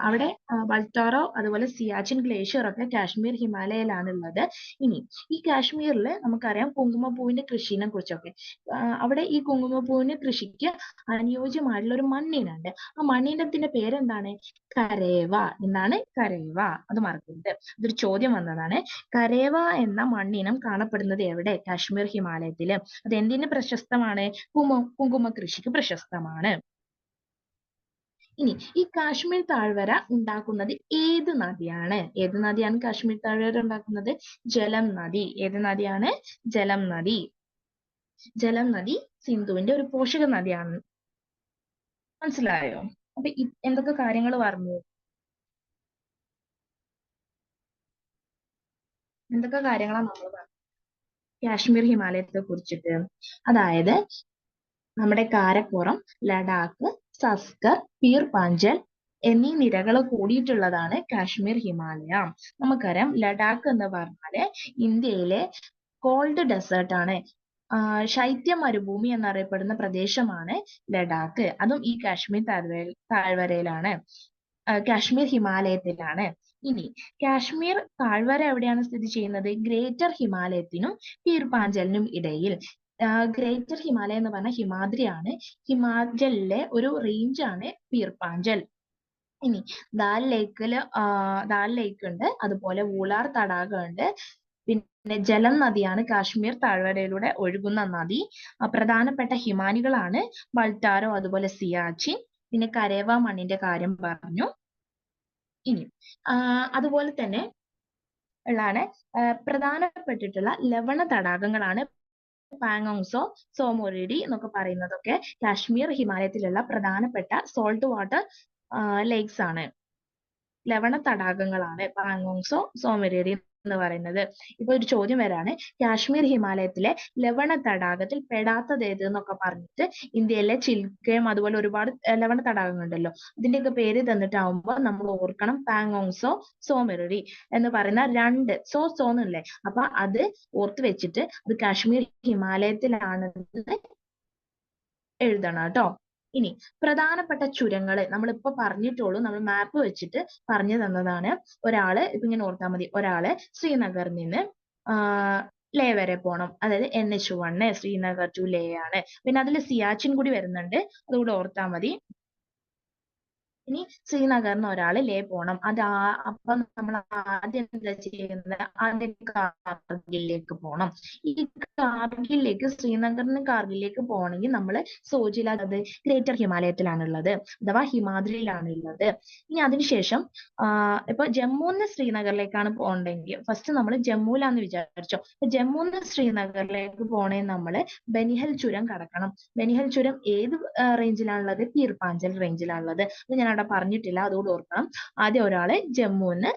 അവിടെ ബൾട്ടാറോ അതുപോലെ സിയാച്ചിൻ ഗ്ലേഷ്യർ ഒക്കെ കാശ്മീർ ഹിമാലയയിലാണ് ഉള്ളത്. ഇനി ഈ കാശ്മീരിൽ നമുക്കറിയാം കുങ്കുമപ്പൂവിന്റെ കൃഷിനെ കുറിച്ചൊക്കെ. അവിടെ ഈ കുങ്കുമപ്പൂവിന്റെ കൃഷിക്ക് അനുയോജ്യമായിട്ടുള്ള ഒരു മണ്ണിനുണ്ട്. ആ മണ്ണിനത്തിന്റെ പേരെന്താണ്? കരേവ. എന്താണ്? കരേവ. അത് മറക്കരുത്. ഇതൊരു ചോദ്യം വന്നതാണ്. കരേവ എന്ന മണ്ണിനം കാണപ്പെടുന്നത് എവിടെ? കാശ്മീർ ഹിമാലയത്തില്. അത് എന്തിന് പ്രശസ്തമാണ്? കുങ്കുമ കൃഷിക്ക് പ്രശസ്തമാണ്. ഇനി ഈ കാശ്മീർ താഴ്വര ഉണ്ടാക്കുന്നത് ഏത് നദിയാണ്? ഏത് നദിയാണ് കാശ്മീർ താഴ്വര ഉണ്ടാക്കുന്നത്? ജലം നദി. ഏത് നദിയാണ്? ജലം നദി. ജലം നദി സിന്ധുവിന്റെ ഒരു പോഷക നദിയാണ്. മനസ്സിലായോ? അപ്പൊ എന്തൊക്കെ കാര്യങ്ങൾ പറഞ്ഞു? എന്തൊക്കെ കാര്യങ്ങളാണ് നമ്മൾ പറഞ്ഞത് കാശ്മീർ ഹിമാലയത്തെ കുറിച്ചിട്ട്? അതായത് നമ്മുടെ കാരക്കോറം, ലഡാക്ക്, സസ്കർ, പീർ പാഞ്ചൽ എന്നീ നിരകൾ കൂടിയിട്ടുള്ളതാണ് കാശ്മീർ ഹിമാലയ. നമുക്കറിയാം ലഡാക്ക് എന്ന് പറഞ്ഞാല് ഇന്ത്യയിലെ കോൾഡ് ഡെസേർട്ട് ആണ്. ശൈത്യ മരുഭൂമി എന്നറിയപ്പെടുന്ന പ്രദേശമാണ് ലഡാക്ക്. അതും ഈ കാശ്മീർ താഴ്വരയിലാണ്. കാശ്മീർ ഹിമാലയത്തിലാണ്. ഇനി കാശ്മീർ താഴ്വര എവിടെയാണ് സ്ഥിതി ചെയ്യുന്നത്? ഗ്രേറ്റർ ഹിമാലയത്തിനും പീർ പാഞ്ചലിനും ഇടയിൽ. ഗ്രേറ്റർ ഹിമാലയ എന്ന് പറഞ്ഞാൽ ഹിമാദ്രിയാണ്. ഹിമാചലിലെ ഒരു റേഞ്ച് ആണ് പീർ പാഞ്ചൽ. ഇനി ദാൽ ലേക്ക് ഉണ്ട്, അതുപോലെ വൂളാർ തടാകം ഉണ്ട്. പിന്നെ ജലം നദിയാണ് കാശ്മീർ താഴ്വരയിലൂടെ ഒഴുകുന്ന നദി. പ്രധാനപ്പെട്ട ഹിമാനികളാണ് ബൾട്ടാരോ അതുപോലെ സിയാച്ചിൻ. പിന്നെ കരേവ മണ്ണിന്റെ കാര്യം പറഞ്ഞു. ഇനി അതുപോലെ തന്നെ ഉള്ളതാണ് പ്രധാനപ്പെട്ടിട്ടുള്ള ലവണ തടാകങ്ങളാണ് പാങ്ങോങ്സോ, സോമോറിഡി എന്നൊക്കെ പറയുന്നതൊക്കെ കാശ്മീർ ഹിമാലയത്തിലുള്ള പ്രധാനപ്പെട്ട സോൾട്ട് വാട്ടർ ലേക്സ് ആണ്. ലവണ തടാകങ്ങളാണ് പാങ്ങോങ്സോ, സോമോറിഡി എന്ന് പറയുന്നത്. ഇപ്പൊ ഒരു ചോദ്യം വരാണ്, കാശ്മീർ ഹിമാലയത്തിലെ ലവണ തടാകത്തിൽ പെടാത്തത് ഏത് എന്നൊക്കെ പറഞ്ഞിട്ട് ഇന്ത്യയിലെ ചിൽക്കയും അതുപോലെ ഒരുപാട് ലവണ തടാകങ്ങളുണ്ടല്ലോ, ഇതിന്റെയൊക്കെ പേര് തന്നിട്ടാവുമ്പോൾ നമ്മൾ ഓർക്കണം പാങ്ങോങ്സോ, സോമോറിഡി എന്ന് പറയുന്ന രണ്ട് സോ എന്നല്ലേ. അപ്പൊ അത് ഓർത്ത് വെച്ചിട്ട് അത് കാശ്മീർ ഹിമാലയത്തിലാണെന്ന് എഴുതണം കേട്ടോ. ഇനി പ്രധാനപ്പെട്ട ചുരങ്ങൾ നമ്മളിപ്പോ പറഞ്ഞിട്ടുള്ളൂ, നമ്മൾ മാപ്പ് വെച്ചിട്ട് പറഞ്ഞു തന്നതാണ്. ഒരാള് ഇപ്പൊ ഇങ്ങനെ ഓർത്താൽ മതി, ഒരാള് ശ്രീനഗറിൽ നിന്ന് ലേ വരെ പോണം, അതായത് NH1 ശ്രീനഗർ ടു ലേ ആണ്. പിന്നെ അതിൽ സിയാച്ചിൻ കൂടി വരുന്നുണ്ട്, അതുകൂടെ ഓർത്താൽ മതി. ഇനി ശ്രീനഗറിന് ഒരാൾ ലേ പോണം, അപ്പൊ നമ്മൾ ആദ്യം എന്താ ചെയ്യുന്നത്? ആദ്യം കാർഗിലേക്ക് പോണം. ഈ കാർഗിലേക്ക്, ശ്രീനഗറിന് കാർഗിലേക്ക് പോകണമെങ്കിൽ നമ്മൾ സോജില, അത് ഗ്രേറ്റർ ഹിമാലയത്തിലാണുള്ളത്, അഥവാ ഹിമാദ്രിയിലാണുള്ളത്. ഇനി അതിനുശേഷം ഇപ്പൊ ജമ്മുന്ന് ശ്രീനഗറിലേക്കാണ് പോകണ്ടെങ്കിൽ ഫസ്റ്റ് നമ്മൾ ജമ്മുവിലാന്ന് വിചാരിച്ചോ. ജമ്മുന്ന് ശ്രീനഗറിലേക്ക് പോകണേ നമ്മൾ ബനിഹൽ ചുരം കടക്കണം. ബനിഹൽ ചുരം ഏത് റേഞ്ചിലാണുള്ളത്? പീർ പാഞ്ചൽ റേഞ്ചിലാണുള്ളത്. അത് ഞാൻ അവിടെ പറഞ്ഞിട്ടില്ല, അതുകൊണ്ട് ഓർക്കണം. ആദ്യം ഒരാള് ജമ്മുന്ന്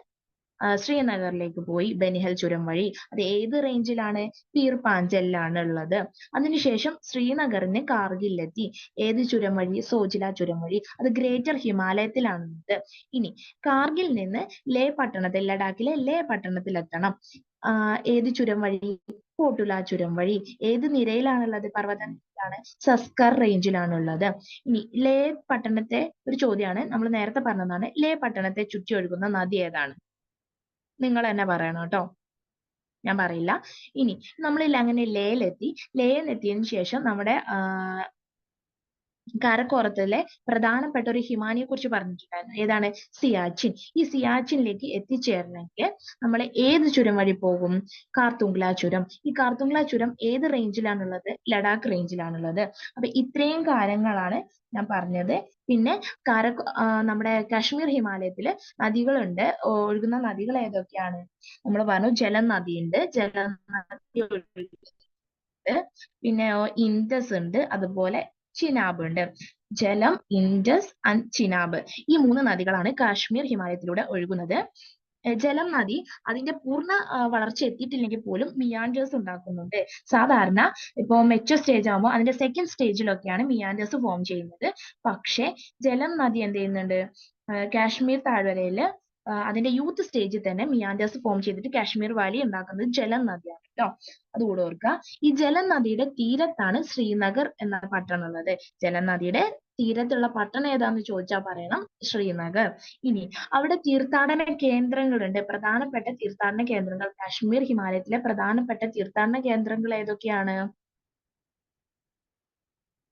ശ്രീനഗറിലേക്ക് പോയി ബനിഹൽ ചുരം വഴി. അത് ഏത് റേഞ്ചിലാണ്? പീർ പാഞ്ചലിലാണ് ഉള്ളത്. അതിനുശേഷം ശ്രീനഗറിന് കാർഗിലെത്തി. ഏത് ചുരം വഴി? സോജില ചുരം വഴി. അത് ഗ്രേറ്റർ ഹിമാലയത്തിലാണുള്ളത്. ഇനി കാർഗിൽ നിന്ന് ലേ പട്ടണത്തിൽ, ലഡാക്കിലെ ലേ പട്ടണത്തിൽ എത്തണം. ഏത് ചുരം വഴി? കോട്ടുല ചുരം വഴി. ഏത് നിരയിലാണുള്ളത്? പർവ്വത നിരയിലാണ്, സസ്കർ റേഞ്ചിലാണുള്ളത്. ഇനി ലേ പട്ടണത്തെ, ഒരു ചോദ്യമാണ്, നമ്മൾ നേരത്തെ പറഞ്ഞതാണ്, ലേ പട്ടണത്തെ ചുറ്റി ഒഴുകുന്ന നദി ഏതാണ്? നിങ്ങൾ തന്നെ പറയണം കേട്ടോ, ഞാൻ പറയില്ല. ഇനി നമ്മൾ അങ്ങനെ ലേയിലെത്തിയതിനു ശേഷം നമ്മുടെ കാരക്കോറത്തിലെ പ്രധാനപ്പെട്ട ഒരു ഹിമാനിയെ കുറിച്ച് പറഞ്ഞിട്ടുണ്ടായിരുന്നു. ഏതാണ്? സിയാച്ചിൻ. ഈ സിയാച്ചിനിലേക്ക് എത്തിച്ചേരണമെങ്കിൽ നമ്മൾ ഏത് ചുരം വഴി പോകും? കാർത്തുങ്ല ചുരം. ഈ കാർത്തുങ്ല ചുരം ഏത് റേഞ്ചിലാണുള്ളത്? ലഡാക്ക് റേഞ്ചിലാണുള്ളത്. അപ്പൊ ഇത്രയും കാര്യങ്ങളാണ് ഞാൻ പറഞ്ഞത്. പിന്നെ നമ്മുടെ കാശ്മീർ ഹിമാലയത്തില് നദികളുണ്ട്. ഒഴുകുന്ന നദികൾ ഏതൊക്കെയാണ്? നമ്മൾ പറഞ്ഞു ജലം നദിയുണ്ട്, ജലം നദി ഒഴുകുന്നുണ്ട്. പിന്നെ ഇൻഡസ് ഉണ്ട്, അതുപോലെ ചിനാബ് ഉണ്ട്. ജലം, ഇൻഡസ് ആൻഡ് ചിനാബ്, ഈ മൂന്ന് നദികളാണ് കാശ്മീർ ഹിമാലയത്തിലൂടെ ഒഴുകുന്നത്. ജലം നദി അതിന്റെ പൂർണ്ണ വളർച്ച എത്തിയിട്ടില്ലെങ്കിൽ പോലും മിയാൻഡേഴ്സ് ഉണ്ടാക്കുന്നുണ്ട്. സാധാരണ ഇപ്പോ മെച്ചൂർ സ്റ്റേജ് ആകുമ്പോൾ അതിന്റെ സെക്കൻഡ് സ്റ്റേജിലൊക്കെയാണ് മിയാൻഡേഴ്സ് ഫോം ചെയ്യുന്നത്. പക്ഷെ ജലം നദി എന്ത് ചെയ്യുന്നുണ്ട്, കാശ്മീർ താഴ്വരയില് അതിന്റെ യൂത്ത് സ്റ്റേജിൽ തന്നെ മിയാൻഡേഴ്സ് ഫോം ചെയ്തിട്ട് കാശ്മീർ വാലി ഉണ്ടാക്കുന്നത് ജലം നദിയാണ് കേട്ടോ. അതുകൂടെ ഓർക്കുക. ഈ ജലം നദിയുടെ തീരത്താണ് ശ്രീനഗർ എന്ന പട്ടണം ഉള്ളത്. ജലം നദിയുടെ തീരത്തുള്ള പട്ടണം ഏതാന്ന് ചോദിച്ചാൽ പറയണം ശ്രീനഗർ. ഇനി അവിടെ തീർത്ഥാടന കേന്ദ്രങ്ങളുണ്ട്. പ്രധാനപ്പെട്ട തീർത്ഥാടന കേന്ദ്രങ്ങൾ, കാശ്മീർ ഹിമാലയത്തിലെ പ്രധാനപ്പെട്ട തീർത്ഥാടന കേന്ദ്രങ്ങൾ ഏതൊക്കെയാണ്?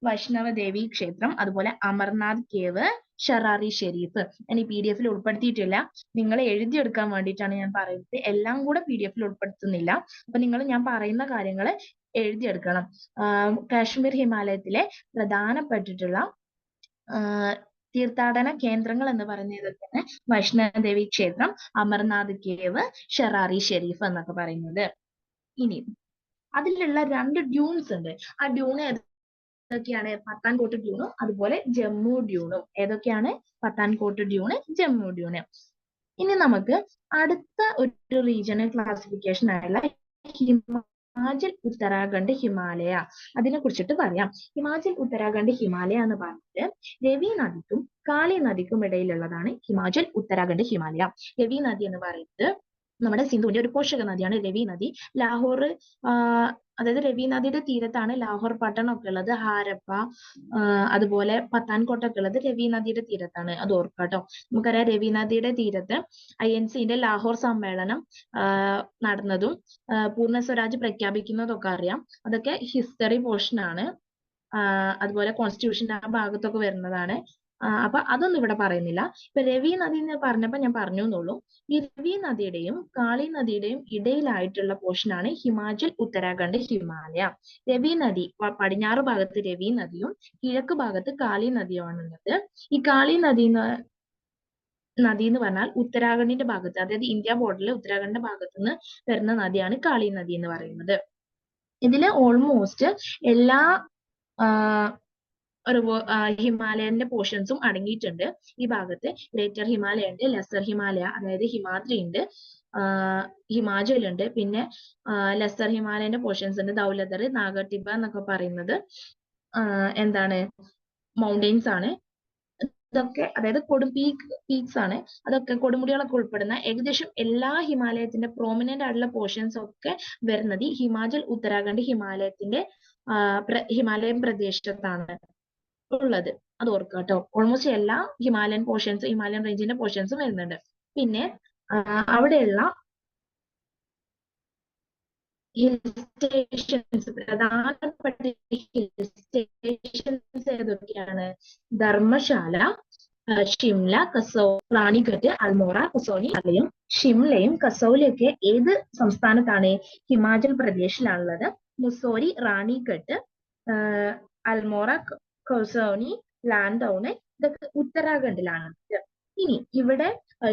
വൈഷ്ണവ ദേവി ക്ഷേത്രം, അതുപോലെ അമർനാഥ് കേവ്, ഷറാറി ഷെരീഫ്. ഞാൻ ഈ PDF ഉൾപ്പെടുത്തിയിട്ടില്ല. നിങ്ങൾ എഴുതിയെടുക്കാൻ വേണ്ടിയിട്ടാണ് ഞാൻ പറയുന്നത്. എല്ലാം കൂടെ PDF ഉൾപ്പെടുത്തുന്നില്ല. അപ്പൊ നിങ്ങൾ ഞാൻ പറയുന്ന കാര്യങ്ങൾ എഴുതിയെടുക്കണം. കാശ്മീർ ഹിമാലയത്തിലെ പ്രധാനപ്പെട്ടിട്ടുള്ള തീർത്ഥാടന കേന്ദ്രങ്ങൾ എന്ന് പറയുന്നത് ഏതൊക്കെയാണ്? വൈഷ്ണവദേവി ക്ഷേത്രം, അമർനാഥ് കേവ്, ഷറാറി ഷെരീഫ് എന്നൊക്കെ പറയുന്നത്. ഇനി അതിലുള്ള 2 ഡ്യൂൺസ് ഉണ്ട്. ആ ഡ്യൂൺ ഏതൊക്കെയാണ്? പത്താൻകോട്ട് ഡ്യൂണും അതുപോലെ ജമ്മു ഡ്യൂണും. ഏതൊക്കെയാണ്? Pathankot Dune, Jammu Dune. ഇനി നമുക്ക് അടുത്ത ഒരു റീജിയണൽ ക്ലാസിഫിക്കേഷൻ ആയുള്ള ഹിമാചൽ ഉത്തരാഖണ്ഡ് ഹിമാലയ അതിനെ കുറിച്ചിട്ട് പറയാം. ഹിമാചൽ ഉത്തരാഖണ്ഡ് ഹിമാലയ എന്ന് പറഞ്ഞിട്ട് രവി നദിക്കും കാളി നദിക്കും ഇടയിലുള്ളതാണ് ഹിമാചൽ ഉത്തരാഖണ്ഡ് ഹിമാലയ. രവി നദി എന്ന് പറയുന്നത് നമ്മുടെ സിന്ധുവിന്റെ ഒരു പോഷക നദിയാണ് രവി നദി. ലാഹോർ അതായത് രവി നദിയുടെ തീരത്താണ് ലാഹോർ പട്ടണം ഒക്കെ ഉള്ളത്. ഹാരപ്പ അതുപോലെ പത്താൻകോട്ട ഒക്കെ ഉള്ളത് രവി നദിയുടെ തീരത്താണ്. അത് ഓർക്കാട്ടോ. നമുക്കറിയാം രവി നദിയുടെ തീരത്ത് INC-ന്റെ ലാഹോർ സമ്മേളനം നടന്നതും പൂർണ്ണ സ്വരാജ് പ്രഖ്യാപിക്കുന്നതൊക്കെ അറിയാം. അതൊക്കെ ഹിസ്റ്ററി പോർഷൻ ആണ്. അതുപോലെ കോൺസ്റ്റിറ്റ്യൂഷന്റെ ആ ഭാഗത്തൊക്കെ വരുന്നതാണ്. അപ്പൊ അതൊന്നും ഇവിടെ പറയുന്നില്ല. ഇപ്പൊ രവി നദി എന്ന് പറഞ്ഞപ്പോ ഞാൻ പറഞ്ഞു എന്നുള്ളൂ. ഈ രവി നദിയുടെയും കാളി നദിയുടെയും ഇടയിലായിട്ടുള്ള പോർഷനാണ് ഹിമാചൽ ഉത്തരാഖണ്ഡ് ഹിമാലയ. രവി നദി പടിഞ്ഞാറ് ഭാഗത്ത് രവി നദിയും കിഴക്ക് ഭാഗത്ത് കാളി നദിയുമാണുള്ളത്. ഈ കാളി നദി എന്ന് പറഞ്ഞാൽ ഉത്തരാഖണ്ഡിന്റെ ഭാഗത്ത്, അതായത് ഇന്ത്യ ബോർഡറിലെ ഉത്തരാഖണ്ഡിന്റെ ഭാഗത്ത് നിന്ന് വരുന്ന നദിയാണ് കാളി നദി എന്ന് പറയുന്നത്. ഇതില് ഓൾമോസ്റ്റ് എല്ലാ ഒരു ഹിമാലയന്റെ പോർഷൻസും അടങ്ങിയിട്ടുണ്ട് ഈ ഭാഗത്ത്. ഗ്രേറ്റർ ഹിമാലയ ഉണ്ട്, ലെസർ ഹിമാലയ അതായത് ഹിമാദ്രി ഉണ്ട്, ഹിമാചൽ ഉണ്ട്, പിന്നെ ലെസർ ഹിമാലയന്റെ പോർഷൻസ് ഉണ്ട്. ധൗലധർ, നാഗർടിബ എന്നൊക്കെ പറയുന്നത് എന്താണ് മൗണ്ടെയിൻസ് ആണ്. ഇതൊക്കെ അതായത് പീക്സ് ആണ്. അതൊക്കെ കൊടുമുടികളൊക്കെ ഉൾപ്പെടുന്ന ഏകദേശം എല്ലാ ഹിമാലയത്തിന്റെ പ്രോമിനന്റ് ആയിട്ടുള്ള പോർഷൻസ് ഒക്കെ വരുന്നത് ഈ ഹിമാചൽ ഉത്തരാഖണ്ഡ് ഹിമാലയത്തിന്റെ ഹിമാലയൻ പ്രദേശത്താണ് ഉള്ളത്. അത് ഓർക്കുക കേട്ടോ. ഓൾമോസ്റ്റ് എല്ലാ ഹിമാലയൻ റേഞ്ചിന്റെ പോർഷൻസും വരുന്നുണ്ട്. പിന്നെ അവിടെയുള്ള ഹിൽ സ്റ്റേഷൻസ്, പ്രധാനപ്പെട്ട ഹിൽ സ്റ്റേഷൻസ് ഏതൊക്കെയാണ്? ധർമ്മശാല, ഷിംല, റാണിഗഡ്, അൽമോറ, കസോലി. ഷിംലയും കസോലിയൊക്കെ ഏത് സംസ്ഥാനത്താണ്? ഹിമാചൽ പ്രദേശിലാണുള്ളത്. മുസോരി, റാണിഗഡ്, അൽമോറ, കസോലി, ലാൻഡൌണ് ഇതൊക്കെ ഉത്തരാഖണ്ഡിലാണ്. ഇനി ഇവിടെ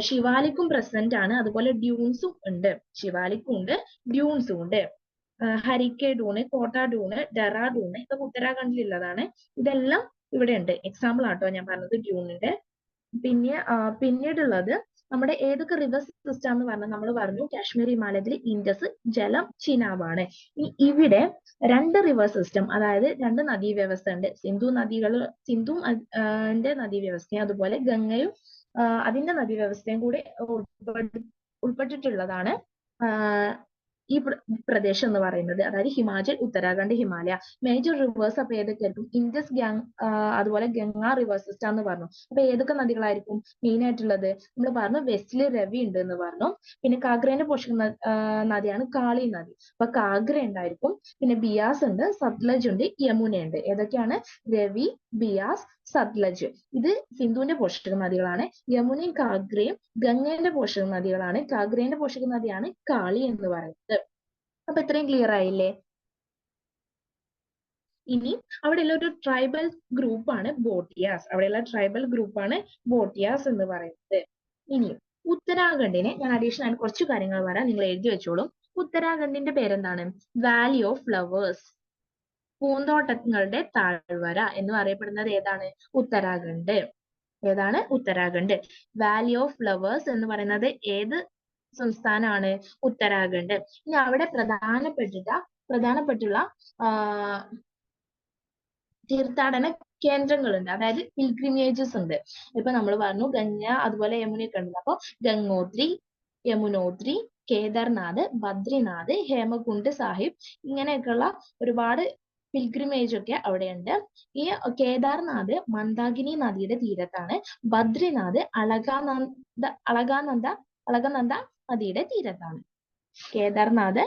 ശിവാലിക്കും പ്രസന്റ് ആണ്, അതുപോലെ ഡ്യൂൺസും ഉണ്ട്. ശിവാലിക്കും ഉണ്ട്, ഡ്യൂൺസും ഉണ്ട്. ഹരിക്കെ ഡൂണ്, കോട്ട ഡൂണ്, ഡെറാഡൂണ് ഇതൊക്കെ ഉത്തരാഖണ്ഡിലുള്ളതാണ്. ഇതെല്ലാം ഇവിടെ ഉണ്ട്. എക്സാമ്പിൾ ആട്ടോ ഞാൻ പറഞ്ഞത് ഡ്യൂണിന്റെ. പിന്നെ പിന്നീടുള്ളത് നമ്മുടെ ഏതൊക്കെ റിവർ സിസ്റ്റം എന്ന് പറഞ്ഞാൽ നമ്മൾ പറഞ്ഞു കാശ്മീർ ഹിമാലയത്തിൽ ഇൻഡസ്, ജലം, ചിനാബാണ്. ഇവിടെ 2 റിവർ സിസ്റ്റം, അതായത് 2 നദീവ്യവസ്ഥ ഉണ്ട്. സിന്ധുവിന്റെ നദീവ്യവസ്ഥയും അതുപോലെ ഗംഗയും അതിന്റെ നദീവ്യവസ്ഥയും കൂടി ഉൾപ്പെട്ടിട്ടുള്ളതാണ് ഈ പ്രദേശം എന്ന് പറയുന്നത്. അതായത് ഹിമാചൽ ഉത്തരാഖണ്ഡ് ഹിമാലയ. മേജർ റിവേഴ്സ് അപ്പൊ ഏതൊക്കെയായിരിക്കും? ഇൻഡസ്, അതുപോലെ ഗംഗ റിവർ സിസ്റ്റം എന്ന് പറഞ്ഞു. അപ്പൊ ഏതൊക്കെ നദികളായിരിക്കും മെയിൻ ആയിട്ടുള്ളത്? നമ്മൾ പറഞ്ഞു വെസ്റ്റില് രവി ഉണ്ട് എന്ന് പറഞ്ഞു. പിന്നെ കാഗ്രേന്റെ പോഷക നദിയാണ് കാളി നദി. അപ്പൊ കാഗ്ര ഉണ്ടായിരിക്കും. പിന്നെ ബിയാസ് ഉണ്ട്, സത്ലജ് ഉണ്ട്, യമുന ഉണ്ട്. ഏതൊക്കെയാണ്? രവി, ബിയാസ്, സത്ലജ്. ഇത് സിന്ധുവിന്റെ പോഷക നദികളാണ്. യമുനയും കാഗ്രയും ഗംഗയുടെ പോഷക നദികളാണ്. കാഗ്രേന്റെ പോഷക നദിയാണ് കാളി എന്ന് പറയുന്നത്. അപ്പൊ ഇത്രയും ക്ലിയർ ആയില്ലേ? ഇനി അവിടെയുള്ള ഒരു ട്രൈബൽ ഗ്രൂപ്പാണ് ബോട്ടിയാസ്. അവിടെയുള്ള ട്രൈബൽ ഗ്രൂപ്പാണ് ബോട്ടിയാസ് എന്ന് പറയുന്നത്. ഇനി ഉത്തരാഖണ്ഡിനെ ഞാൻ അഡീഷണൽ ആയിട്ട് കുറച്ച് കാര്യങ്ങൾ പറയാം, നിങ്ങൾ എഴുതി വെച്ചോളും. ഉത്തരാഖണ്ഡിന്റെ പേരെന്താണ്? വാലി ഓഫ് ഫ്ലവേഴ്സ്, പൂന്തോട്ടങ്ങളുടെ താഴ്വര എന്ന് അറിയപ്പെടുന്നത് ഏതാണ്? ഉത്തരാഖണ്ഡ്. ഏതാണ്? ഉത്തരാഖണ്ഡ്. വാലി ഓഫ് ഫ്ലവേഴ്സ് എന്ന് പറയുന്നത് ഏത് സംസ്ഥാനമാണ് ഉത്തരാഖണ്ഡ്. ഇനി അവിടെ പ്രധാനപ്പെട്ടുള്ള തീർത്ഥാടന കേന്ദ്രങ്ങളുണ്ട്, അതായത് പിൽഗ്രിമേജസ് ഉണ്ട്. ഇപ്പൊ നമ്മൾ പറഞ്ഞു ഗംഗ അതുപോലെ യമുനയൊക്കെ ഉണ്ട്. അപ്പൊ ഗംഗോത്രി, യമുനോത്രി, കേദാർനാഥ്, ബദ്രിനാഥ്, ഹേമകുണ്ട് സാഹിബ്, ഇങ്ങനെയൊക്കെയുള്ള ഒരുപാട് പിൽഗ്രിമേജ് ഒക്കെ അവിടെയുണ്ട്. ഈ കേദാർനാഥ് മന്ദാകിനി നദിയുടെ തീരത്താണ്. ബദ്രിനാഥ് അളകാനന്ദ നദിയുടെ തീരത്താണ്. കേദാർനാഥ്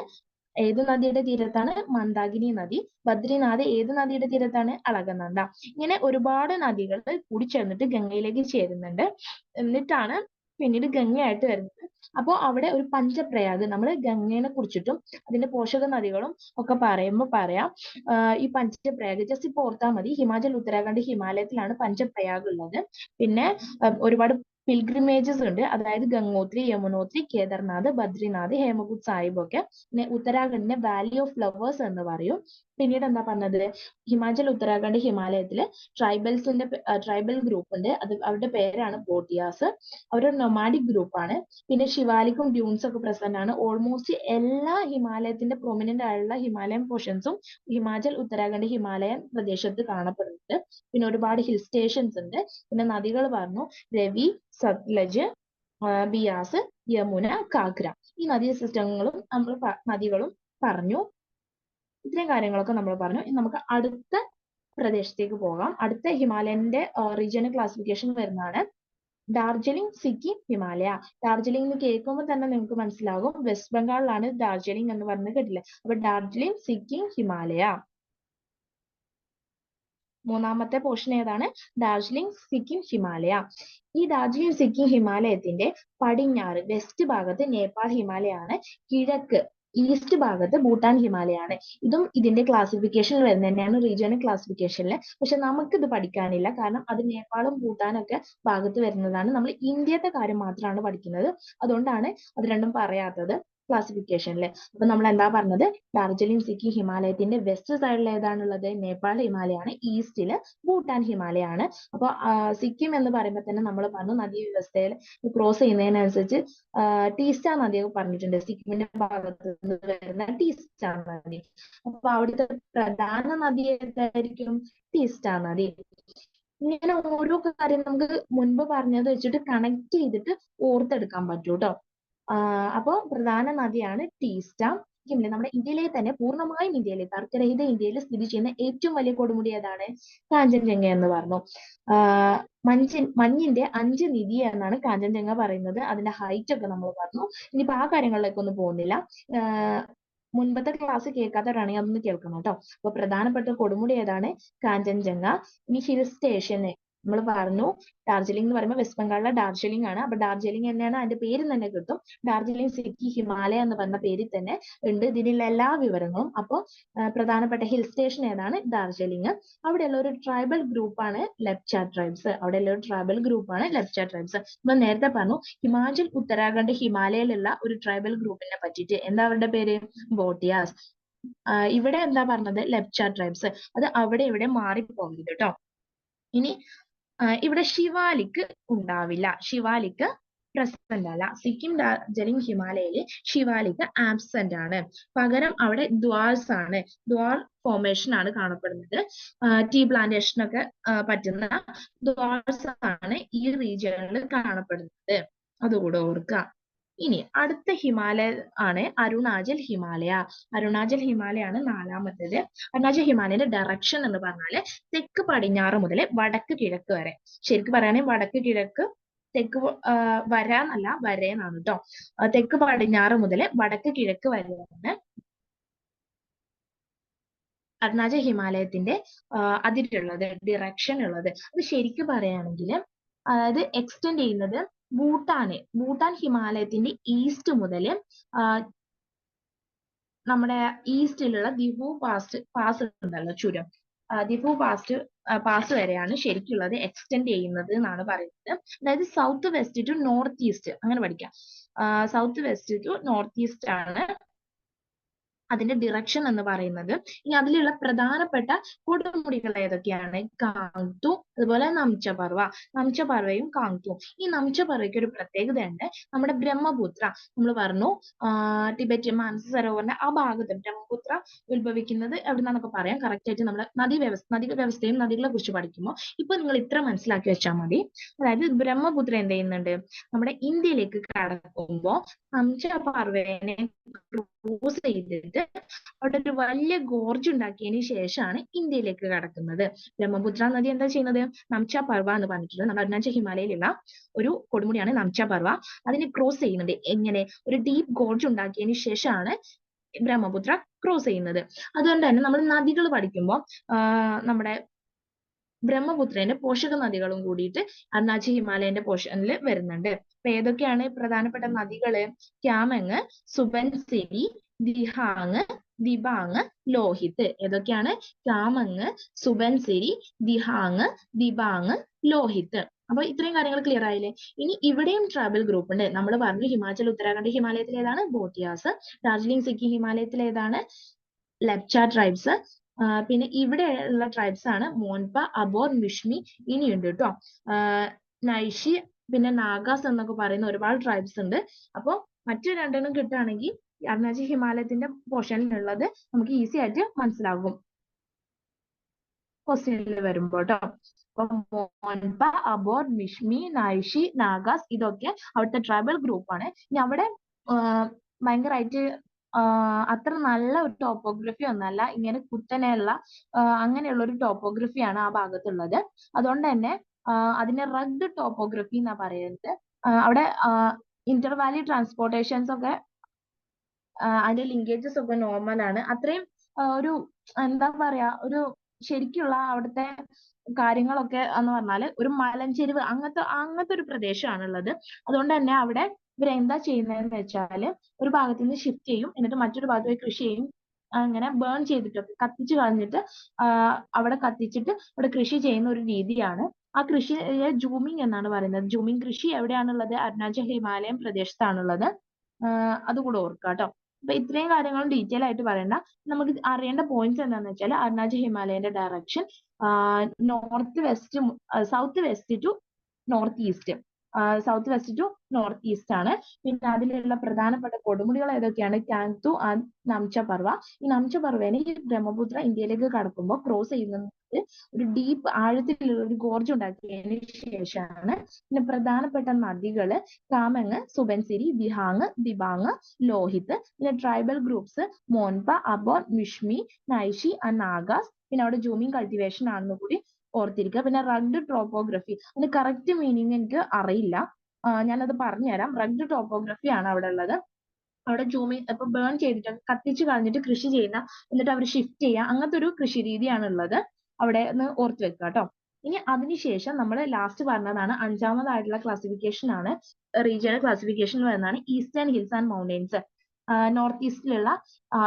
ഏത് നദിയുടെ തീരത്താണ്? മന്ദാകിനി നദി. ബദ്രിനാഥ് ഏത് നദിയുടെ തീരത്താണ്? അളകനന്ദ. ഇങ്ങനെ ഒരുപാട് നദികൾ കൂടിച്ചേർന്നിട്ട് ഗംഗയിലേക്ക് ചേരുന്നുണ്ട്. എന്നിട്ടാണ് പിന്നീട് ഗംഗയായിട്ട് വരുന്നത്. അപ്പോൾ അവിടെ ഒരു പഞ്ചപ്രയാഗ്, നമ്മൾ ഗംഗയെ കുറിച്ചിട്ടും അതിന്റെ പോഷക നദികളും ഒക്കെ പറയുമ്പോൾ പറയാം. ഈ പഞ്ചപ്രയാഗ് ജസ്റ്റ് ഇപ്പോൾ ഓർത്താൽ മതി. ഹിമാചൽ, ഉത്തരാഖണ്ഡ്, ഹിമാലയത്തിലാണ് പഞ്ചപ്രയാഗ് ഉള്ളത്. പിന്നെ ഒരുപാട് പിൽഗ്രിമേജസ് ഉണ്ട്, അതായത് ഗംഗോത്രി, യമുനോത്രി, കേദാർനാഥ്, ബദ്രിനാഥ്, ഹേമകുണ്ട് സാഹിബ് ഒക്കെ. പിന്നെ ഉത്തരാഖണ്ഡിനെ വാലി ഓഫ് ഫ്ലവേഴ്സ് എന്ന് പറയും. പിന്നീട് എന്താ പറഞ്ഞത്? ഹിമാചൽ, ഉത്തരാഖണ്ഡ്, ഹിമാലയത്തില് ട്രൈബൽ ഗ്രൂപ്പ് ഉണ്ട്. അവരുടെ പേരാണ് ഭോട്ടിയാസ്. അവരൊരു നൊമാഡിക് ഗ്രൂപ്പാണ്. പിന്നെ ശിവാലിക്കും ഡ്യൂൺസ് ഒക്കെ പ്രസന്റ് ആണ്. ഓൾമോസ്റ്റ് എല്ലാ ഹിമാലയത്തിന്റെ പ്രൊമിനന്റ് ആയുള്ള ഹിമാലയൻ പോർഷൻസും ഹിമാചൽ, ഉത്തരാഖണ്ഡ്, ഹിമാലയൻ പ്രദേശത്ത് കാണപ്പെടുന്നുണ്ട്. പിന്നെ ഒരുപാട് ഹിൽ സ്റ്റേഷൻസ് ഉണ്ട്. പിന്നെ നദികൾ പറഞ്ഞു, രവി, സത്ലജ്, ബിയാസ്, യമുന, കാഗ്ര. ഈ നദീ സിസ്റ്റങ്ങളും നദികളും പറഞ്ഞു. ഇത്രയും കാര്യങ്ങളൊക്കെ നമ്മൾ പറഞ്ഞു. ഇനി നമുക്ക് അടുത്ത പ്രദേശത്തേക്ക് പോകാം. അടുത്ത ഹിമാലയന്റെ റീജിയണൽ ക്ലാസിഫിക്കേഷൻ വരുന്നതാണ് ഡാർജിലിംഗ്, സിക്കിം, ഹിമാലയ. ഡാർജിലിംഗ് എന്ന് കേൾക്കുമ്പോൾ തന്നെ നിങ്ങൾക്ക് മനസ്സിലാകും വെസ്റ്റ് ബംഗാളിലാണ് ഡാർജിലിംഗ് എന്ന് പറഞ്ഞ് കേട്ടില്ലേ. അപ്പൊ ഡാർജിലിംഗ്, സിക്കിം, ഹിമാലയ. മൂന്നാമത്തെ പോർഷൻ ഏതാണ്? ഡാർജിലിംഗ്, സിക്കിം, ഹിമാലയ. ഈ ഡാർജിലിംഗ്, സിക്കിം, ഹിമാലയത്തിന്റെ പടിഞ്ഞാറ് വെസ്റ്റ് ഭാഗത്ത് നേപ്പാൾ ഹിമാലയാണ്. കിഴക്ക് ഈസ്റ്റ് ഭാഗത്ത് ഭൂട്ടാൻ ഹിമാലയാണ്. ഇതും ഇതിന്റെ ക്ലാസിഫിക്കേഷനിൽ വരുന്നത് തന്നെയാണ്, റീജിയണൽ ക്ലാസിഫിക്കേഷനിൽ. പക്ഷെ നമുക്കിത് പഠിക്കാനില്ല, കാരണം അത് നേപ്പാളും ഭൂട്ടാനും ഒക്കെ ഭാഗത്ത് വരുന്നതാണ്. നമ്മൾ ഇന്ത്യത്തെ കാര്യം മാത്രമാണ് പഠിക്കുന്നത്. അതുകൊണ്ടാണ് അത് രണ്ടും പറയാത്തത് ക്ലാസിഫിക്കേഷനിൽ. അപ്പൊ നമ്മൾ എന്താ പറഞ്ഞത്? ഡാർജിലിംഗ്, സിക്കിം, ഹിമാലയത്തിന്റെ വെസ്റ്റ് സൈഡിൽ ഏതാണുള്ളത്? നേപ്പാൾ ഹിമാലയാണ്. ഈസ്റ്റില് ഭൂട്ടാൻ ഹിമാലയാണ്. അപ്പൊ സിക്കിം എന്ന് പറയുമ്പോൾ തന്നെ നമ്മൾ പറഞ്ഞു നദീ വ്യവസ്ഥയിൽ ക്രോസ് ചെയ്യുന്നതിനനുസരിച്ച് ടീസ്റ്റ നദിയൊക്കെ പറഞ്ഞിട്ടുണ്ട്. സിക്കിമിന്റെ ഭാഗത്ത് നിന്ന് വരുന്ന ടീസ്റ്റ നദി. അപ്പൊ അവിടുത്തെ പ്രധാന നദി ഏതായിരിക്കും? ടീസ്റ്റ നദി. ഇങ്ങനെ ഓരോ കാര്യം നമുക്ക് മുൻപ് പറഞ്ഞത് വെച്ചിട്ട് കണക്ട് ചെയ്തിട്ട് ഓർത്തെടുക്കാൻ പറ്റൂ കേട്ടോ. അപ്പൊ പ്രധാന നദിയാണ് ടീസ്റ്റ. നമ്മുടെ ഇന്ത്യയിലെ തന്നെ പൂർണ്ണമായും ഇന്ത്യയിലെ തർക്കരഹിത ഇന്ത്യയിൽ സ്ഥിതി ചെയ്യുന്ന ഏറ്റവും വലിയ കൊടുമുടി ഏതാണ്? കാഞ്ചൻജംഗ എന്ന് പറഞ്ഞു. മഞ്ഞിന്റെ 5 നിധി എന്നാണ് കാഞ്ചൻജംഗ പറയുന്നത്. അതിന്റെ ഹൈറ്റ് ഒക്കെ നമ്മൾ പറഞ്ഞു. ഇനിയിപ്പോ ആ കാര്യങ്ങളിലേക്ക് ഒന്നും പോകുന്നില്ല. മുൻപത്തെ ക്ലാസ് കേൾക്കാത്തവരാണെങ്കിൽ അതൊന്ന് കേൾക്കണം കേട്ടോ. അപ്പൊ പ്രധാനപ്പെട്ട കൊടുമുടി ഏതാണ്? കാഞ്ചൻജംഗ. ഇനി ഹിൽ സ്റ്റേഷന് നമ്മൾ പറഞ്ഞു ഡാർജിലിംഗ് എന്ന് പറയുമ്പോൾ വെസ്റ്റ് ബംഗാളിലെ ഡാർജിലിംഗ് ആണ്. അപ്പൊ ഡാർജിലിംഗ് തന്നെയാണ്, അതിന്റെ പേര് തന്നെ കിട്ടും. ഡാർജിലിംഗ്, സിക്കി, ഹിമാലയ എന്ന് പറഞ്ഞ പേരിൽ തന്നെ ഉണ്ട് ഇതിനുള്ള എല്ലാ വിവരങ്ങളും. അപ്പോൾ പ്രധാനപ്പെട്ട ഹിൽ സ്റ്റേഷൻ ഏതാണ്? ഡാർജിലിംഗ്. അവിടെയുള്ള ഒരു ട്രൈബൽ ഗ്രൂപ്പാണ് ലെപ്ച ട്രൈബ്സ്. അവിടെയുള്ള ഒരു ട്രൈബൽ ഗ്രൂപ്പാണ് ലെപ്ച ട്രൈബ്സ്. നമ്മൾ നേരത്തെ പറഞ്ഞു ഹിമാചൽ, ഉത്തരാഖണ്ഡ്, ഹിമാലയയിലുള്ള ഒരു ട്രൈബൽ ഗ്രൂപ്പിനെ പറ്റിയിട്ട്. എന്താ അവരുടെ പേര്? ഭോട്ടിയാസ്. ഇവിടെ എന്താ പറഞ്ഞത്? ലെപ്ച ട്രൈബ്സ്. അത് അവിടെ ഇവിടെ മാറിപ്പോകരുത് കേട്ടോ. ഇനി ഇവിടെ ശിവാലിക് ഉണ്ടാവില്ല. ശിവാലിക് പ്രസന്റ് അല്ല. സിക്കിം, ഡാർജിലിംഗ്, ഹിമാലയയില് ശിവാലിക് ആബ്സെന്റ് ആണ്. പകരം അവിടെ ദ്വാർസ് ആണ്. ദ്വാർ ഫോർമേഷൻ ആണ് കാണപ്പെടുന്നത്. ടീ പ്ലാന്റേഷൻ ഒക്കെ പറ്റുന്ന ദ്വാർസ് ആണ് ഈ റീജിയണിൽ കാണപ്പെടുന്നത്. അതുകൂടെ ഓർക്കുക. ഇനി അടുത്ത ഹിമാലയ ആണ് അരുണാചൽ ഹിമാലയ. അരുണാചൽ ഹിമാലയാണ് നാലാമത്തേത്. അരുണാചൽ ഹിമാലയന്റെ ഡയറക്ഷൻ എന്ന് പറഞ്ഞാല് തെക്ക് പടിഞ്ഞാറ് മുതൽ വടക്ക് കിഴക്ക് വരെ. ശരിക്കും പറയുകയാണെങ്കിൽ വടക്ക് കിഴക്ക് തെക്ക് വരാന്നല്ല, വരേന്നാണ് കേട്ടോ. തെക്ക് പടിഞ്ഞാറ് മുതൽ വടക്ക് കിഴക്ക് വരെയാണ് അരുണാചൽ ഹിമാലയത്തിന്റെ അതിരുള്ളത്, ഡിറക്ഷൻ ഉള്ളത്. അത് ശരിക്കും പറയുകയാണെങ്കിൽ അതായത് എക്സ്റ്റെൻഡ് ചെയ്യുന്നത് ഭൂട്ടാൻ ഹിമാലയത്തിന്റെ ഈസ്റ്റ് മുതൽ നമ്മുടെ ഈസ്റ്റിലുള്ള ദിഫു പാസ് ഉണ്ടല്ലോ, ചുരം, ദിഫു പാസ് വരെയാണ് ശരിക്കുള്ളത് എക്സ്റ്റെൻഡ് ചെയ്യുന്നത് എന്നാണ് പറയുന്നത്. അതായത് south west to north east അങ്ങനെ പഠിക്കാം. South west to north east ആണ് അതിന്റെ ഡിറക്ഷൻ എന്ന് പറയുന്നത്. ഇനി അതിലുള്ള പ്രധാനപ്പെട്ട കൊടുമുടികൾ ഏതൊക്കെയാണ്? കാങ്തു, അതുപോലെ നംചപർവ. നംചപർവയും കാങ്തുവും. ഈ നംചപർവയ്ക്ക് ഒരു പ്രത്യേകതയുണ്ട്. നമ്മുടെ ബ്രഹ്മപുത്ര നമ്മൾ പറഞ്ഞു, ടിബറ്റൻ മാനസ സരോവറിന്റെ ആ ഭാഗത്ത് ബ്രഹ്മപുത്ര ഉത്ഭവിക്കുന്നത് എവിടുന്നാന്നൊക്കെ പറയാം. കറക്റ്റ് ആയിട്ട് നമ്മൾ നദീ വ്യവസ്ഥയും നദികളെ കുറിച്ച് പഠിക്കുമ്പോൾ ഇപ്പൊ നിങ്ങൾ ഇത്ര മനസ്സിലാക്കി വെച്ചാൽ മതി. അതായത് ബ്രഹ്മപുത്ര എന്ത് ചെയ്യുന്നുണ്ട്? നമ്മുടെ ഇന്ത്യയിലേക്ക് കടക്കുമ്പോൾ നംചപർവനെ ക്രോസ് ചെയ്തിട്ട് അവിടെ ഒരു വലിയ ഗോർജ് ഉണ്ടാക്കിയതിന് ശേഷമാണ് ഇന്ത്യയിലേക്ക് കടക്കുന്നത്. ബ്രഹ്മപുത്ര നദി എന്താ ചെയ്യുന്നത്? നംച പർവ എന്ന് പറഞ്ഞിട്ടുള്ളത് നമ്മുടെ അരുണാചൽ ഹിമാലയയിലുള്ള ഒരു കൊടുമുടിയാണ് നംച പർവ. അതിനെ ക്രോസ് ചെയ്യുന്നുണ്ട്. എങ്ങനെ? ഒരു ഡീപ്പ് ഗോർജ് ഉണ്ടാക്കിയതിന് ശേഷമാണ് ബ്രഹ്മപുത്ര ക്രോസ് ചെയ്യുന്നത്. അതുകൊണ്ട് തന്നെ നമ്മൾ നദികൾ പഠിക്കുമ്പോൾ നമ്മുടെ ബ്രഹ്മപുത്രന്റെ പോഷക നദികളും കൂടിയിട്ട് അരുണാചൽ ഹിമാലയന്റെ പോർഷനിൽ വരുന്നുണ്ട്. അപ്പൊ ഏതൊക്കെയാണ് പ്രധാനപ്പെട്ട നദികള്? ക്യാമങ്, സുബൻസിരി, ദിഹാങ്, ദിബാങ്, ലോഹിത്. ഏതൊക്കെയാണ്? ക്യാമങ്, സുബൻസിരി, ദിഹാങ്, ദിബാങ്, ലോഹിത്. അപ്പൊ ഇത്രയും കാര്യങ്ങൾ ക്ലിയർ ആയില്ലേ? ഇനി ഇവിടെയും ട്രൈബൽ ഗ്രൂപ്പ് ഉണ്ട്. നമ്മൾ പറഞ്ഞു ഹിമാചൽ ഉത്തരാഖണ്ഡ് ഹിമാലയത്തിൽ ഏതാണ്? ഭോട്ടിയാസ്. ഡാർജിലിംഗ് സിക്കിം ഹിമാലയത്തിൽ ഏതാണ്? ലെപ്ച ട്രൈബ്സ്. പിന്നെ ഇവിടെ ഉള്ള ട്രൈബ്സ് ആണ് മോൻപ, അബോർ, മിഷ്മി. ഇനിയുണ്ട് കേട്ടോ നൈഷി, പിന്നെ നാഗാസ് എന്നൊക്കെ പറയുന്ന ഒരുപാട് ട്രൈബ്സ് ഉണ്ട്. അപ്പൊ മറ്റു രണ്ടെണ്ണം കിട്ടുകയാണെങ്കിൽ അരുണാചൽ ഹിമാലയത്തിന്റെ പോർഷനിലുള്ളത് നമുക്ക് ഈസി ആയിട്ട് മനസ്സിലാകും ക്വസ്റ്റ്യനിൽ വരുമ്പോ കേട്ടോ. അപ്പൊ മോൻപ, അബോർ, മിഷ്മി, നൈഷി, നാഗാസ് ഇതൊക്കെ അവിടുത്തെ ട്രൈബൽ ഗ്രൂപ്പാണ്. ഇനി അവിടെ ഭയങ്കരമായിട്ട് അത്ര നല്ല ഒരു ടോപ്പോഗ്രഫി ഒന്നല്ല, ഇങ്ങനെ കുത്തനെയുള്ള അങ്ങനെയുള്ള ഒരു ടോപ്പോഗ്രഫിയാണ് ആ ഭാഗത്തുള്ളത്. അതുകൊണ്ട് തന്നെ അതിനെ റഗ്ഡ് ടോപ്പോഗ്രഫി എന്നാ പറയുന്നത്. അവിടെ ഇന്റർവാലി ട്രാൻസ്പോർട്ടേഷൻസ് ഒക്കെ അതിന്റെ ലിങ്കേജസ് ഒക്കെ നോർമൽ ആണ്. അത്രയും ഒരു എന്താ പറയാ, ഒരു ശരിക്കുള്ള അവിടുത്തെ കാര്യങ്ങളൊക്കെ എന്ന് പറഞ്ഞാല് ഒരു മലഞ്ചെരിവ് അങ്ങനത്തെ ഒരു പ്രദേശമാണുള്ളത്. അതുകൊണ്ട് തന്നെ അവിടെ ഇവരെന്താ ചെയ്യുന്നതെന്ന് വെച്ചാല് ഒരു ഭാഗത്ത് നിന്ന് ഷിഫ്റ്റ് ചെയ്യും, എന്നിട്ട് മറ്റൊരു ഭാഗത്ത് പോയി കൃഷി ചെയ്യും. അങ്ങനെ ബേൺ ചെയ്തിട്ടൊക്കെ കത്തിച്ച് കളഞ്ഞിട്ട് അവിടെ കത്തിച്ചിട്ട് അവിടെ കൃഷി ചെയ്യുന്ന ഒരു രീതിയാണ്. ആ കൃഷിയെ ജൂമിങ് എന്നാണ് പറയുന്നത്. ജൂമിങ് കൃഷി എവിടെയാണുള്ളത്? അരുണാചൽ ഹിമാലയം പ്രദേശത്താണുള്ളത്. അതുകൂടെ ഓർക്കുക കേട്ടോ. അപ്പൊ ഇത്രയും കാര്യങ്ങളും ഡീറ്റെയിൽ ആയിട്ട് പറയണ്ട. നമുക്ക് അറിയേണ്ട പോയിന്റ്സ് എന്താണെന്ന് വെച്ചാൽ അരുണാചൽ ഹിമാലയന്റെ direction north west, south west to north east, south west to north east ആണ്. പിന്നെ അതിലുള്ള പ്രധാനപ്പെട്ട കൊടുമുടികൾ ഏതൊക്കെയാണ്? കാങ്തു ആൻഡ് നംച പർവ. ഈ നംച പർവേനെ ഈ ബ്രഹ്മപുത്ര ഇന്ത്യയിലേക്ക് കടക്കുമ്പോൾ ക്രോസ് ചെയ്യുന്നത് ഒരു ഡീപ്പ് ആഴത്തിലുള്ള ഒരു ഗോർജ് ഉണ്ടാക്കിയതിന് ശേഷമാണ്. പിന്നെ പ്രധാനപ്പെട്ട നദികള് കാമങ്, സുബൻസിരി, ദിഹാങ്, ദിബാങ്, ലോഹിത്. പിന്നെ tribal groups Monpa, Abor, Mishmi, Nyishi and Nagas. പിന്നെ അവിടെ ജൂമിങ് കൾട്ടിവേഷൻ ആണെന്ന് കൂടി ഓർത്തിരിക്കുക. പിന്നെ റഗ്ഡ് ടോപ്പോഗ്രഫി, അതിന്റെ കറക്റ്റ് മീനിങ് എനിക്ക് അറിയില്ല, ഞാനത് പറഞ്ഞുതരാം. റഗ്ഡ് ടോപ്പോഗ്രഫി ആണ് അവിടെ ഉള്ളത്. അവിടെ ജൂമിങ് ഇപ്പൊ ബേൺ ചെയ്തിട്ട് കത്തിച്ച് കളഞ്ഞിട്ട് കൃഷി ചെയ്യുന്ന, എന്നിട്ട് അവർ ഷിഫ്റ്റ് ചെയ്യുക, അങ്ങനത്തെ ഒരു കൃഷി രീതിയാണ് ഉള്ളത്. അവിടെ ഒന്ന് ഓർത്ത് വെക്കുക കേട്ടോ. ഇനി അതിനുശേഷം നമ്മൾ ലാസ്റ്റ് പറഞ്ഞതാണ് അഞ്ചാമതായിട്ടുള്ള ക്ലാസിഫിക്കേഷൻ ആണ്, റീജിയണൽ ക്ലാസിഫിക്കേഷൻ വരുന്നതാണ് eastern hills and mountains. North ഈസ്റ്റിലുള്ള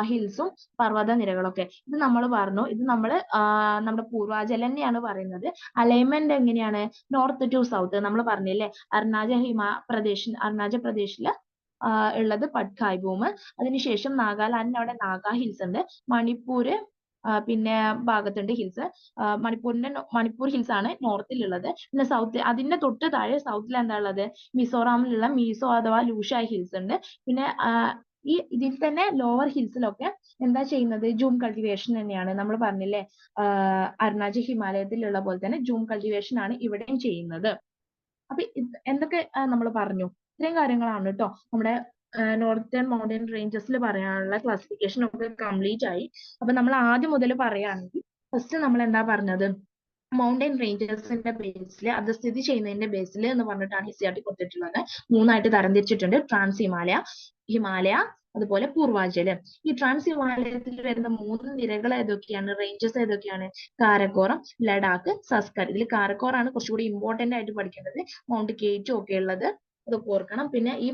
ഹിൽസും പർവ്വത നിരകളൊക്കെ. ഇത് നമ്മൾ പറഞ്ഞു, ഇത് നമ്മുടെ പൂർവാചൽ തന്നെയാണ് പറയുന്നത്. അലൈൻമെന്റ് എങ്ങനെയാണ്? North to south. നമ്മൾ പറഞ്ഞില്ലേ അരുണാചൽ പ്രദേശില് ഉള്ളത് പട്കായ് ഭൂമ്. അതിനുശേഷം നാഗാലാൻഡിന് അവിടെ നാഗാ ഹിൽസ് ഉണ്ട്. മണിപ്പൂര് പിന്നെ ഭാഗത്തുണ്ട് ഹിൽസ്. മണിപ്പൂർ ഹിൽസ് ആണ് നോർത്തിലുള്ളത്. പിന്നെ സൗത്ത്, അതിന്റെ തൊട്ട് താഴെ സൗത്തിൽ എന്താ ഉള്ളത്? മിസോറാമിലുള്ള മീസോ അഥവാ ലൂഷായ് ഹിൽസ് ഉണ്ട്. പിന്നെ ഇതിൽ തന്നെ ലോവർ ഹിൽസിലൊക്കെ എന്താ ചെയ്യുന്നത്? ജൂം കൾട്ടിവേഷൻ തന്നെയാണ്. നമ്മൾ പറഞ്ഞില്ലേ അരുണാചൽ ഹിമാലയത്തിലുള്ള പോലെ തന്നെ ജൂം കൾട്ടിവേഷൻ ആണ് ഇവിടെയും ചെയ്യുന്നത്. അപ്പൊ എന്തൊക്കെ നമ്മൾ പറഞ്ഞു? ഇത്രയും കാര്യങ്ങളാണ് കേട്ടോ നമ്മുടെ നോർത്തേൺ മൗണ്ടൻ റേഞ്ചസിൽ പറയാനുള്ള ക്ലാസിഫിക്കേഷൻ ഒക്കെ കംപ്ലീറ്റ് ആയി. അപ്പൊ നമ്മൾ ആദ്യം മുതൽ പറയുകയാണെങ്കിൽ ഫസ്റ്റ് നമ്മൾ എന്താ പറഞ്ഞത്? മൗണ്ടൻ റേഞ്ചസിന്റെ ബേസിൽ, അത് സ്ഥിതി ചെയ്യുന്നതിന്റെ ബേസിൽ എന്ന് പറഞ്ഞിട്ടാണ് ഹിസ്റ്ററി കൊടുത്തിട്ടുള്ളത്. മൂന്നായിട്ട് തരംതിരിച്ചിട്ടുണ്ട്: ട്രാൻസ് ഹിമാലയ, ഹിമാലയ, അതുപോലെ പൂർവാഞ്ചല്. ഈ ട്രാൻസ് ഹിമാലയത്തിൽ വരുന്ന 3 നിരകൾ ഏതൊക്കെയാണ്? റേഞ്ചസ് ഏതൊക്കെയാണ്? കാരക്കോറം, ലഡാക്ക്, സസ്കർ. ഇതിൽ കാരക്കോറാണ് കുറച്ചുകൂടി ഇമ്പോർട്ടന്റ് ആയിട്ട് പഠിക്കേണ്ടത്. മൗണ്ട് കേറ്റു ഒക്കെ ഉള്ളത് അതൊക്കെ ഓർക്കണം. പിന്നെ ഈ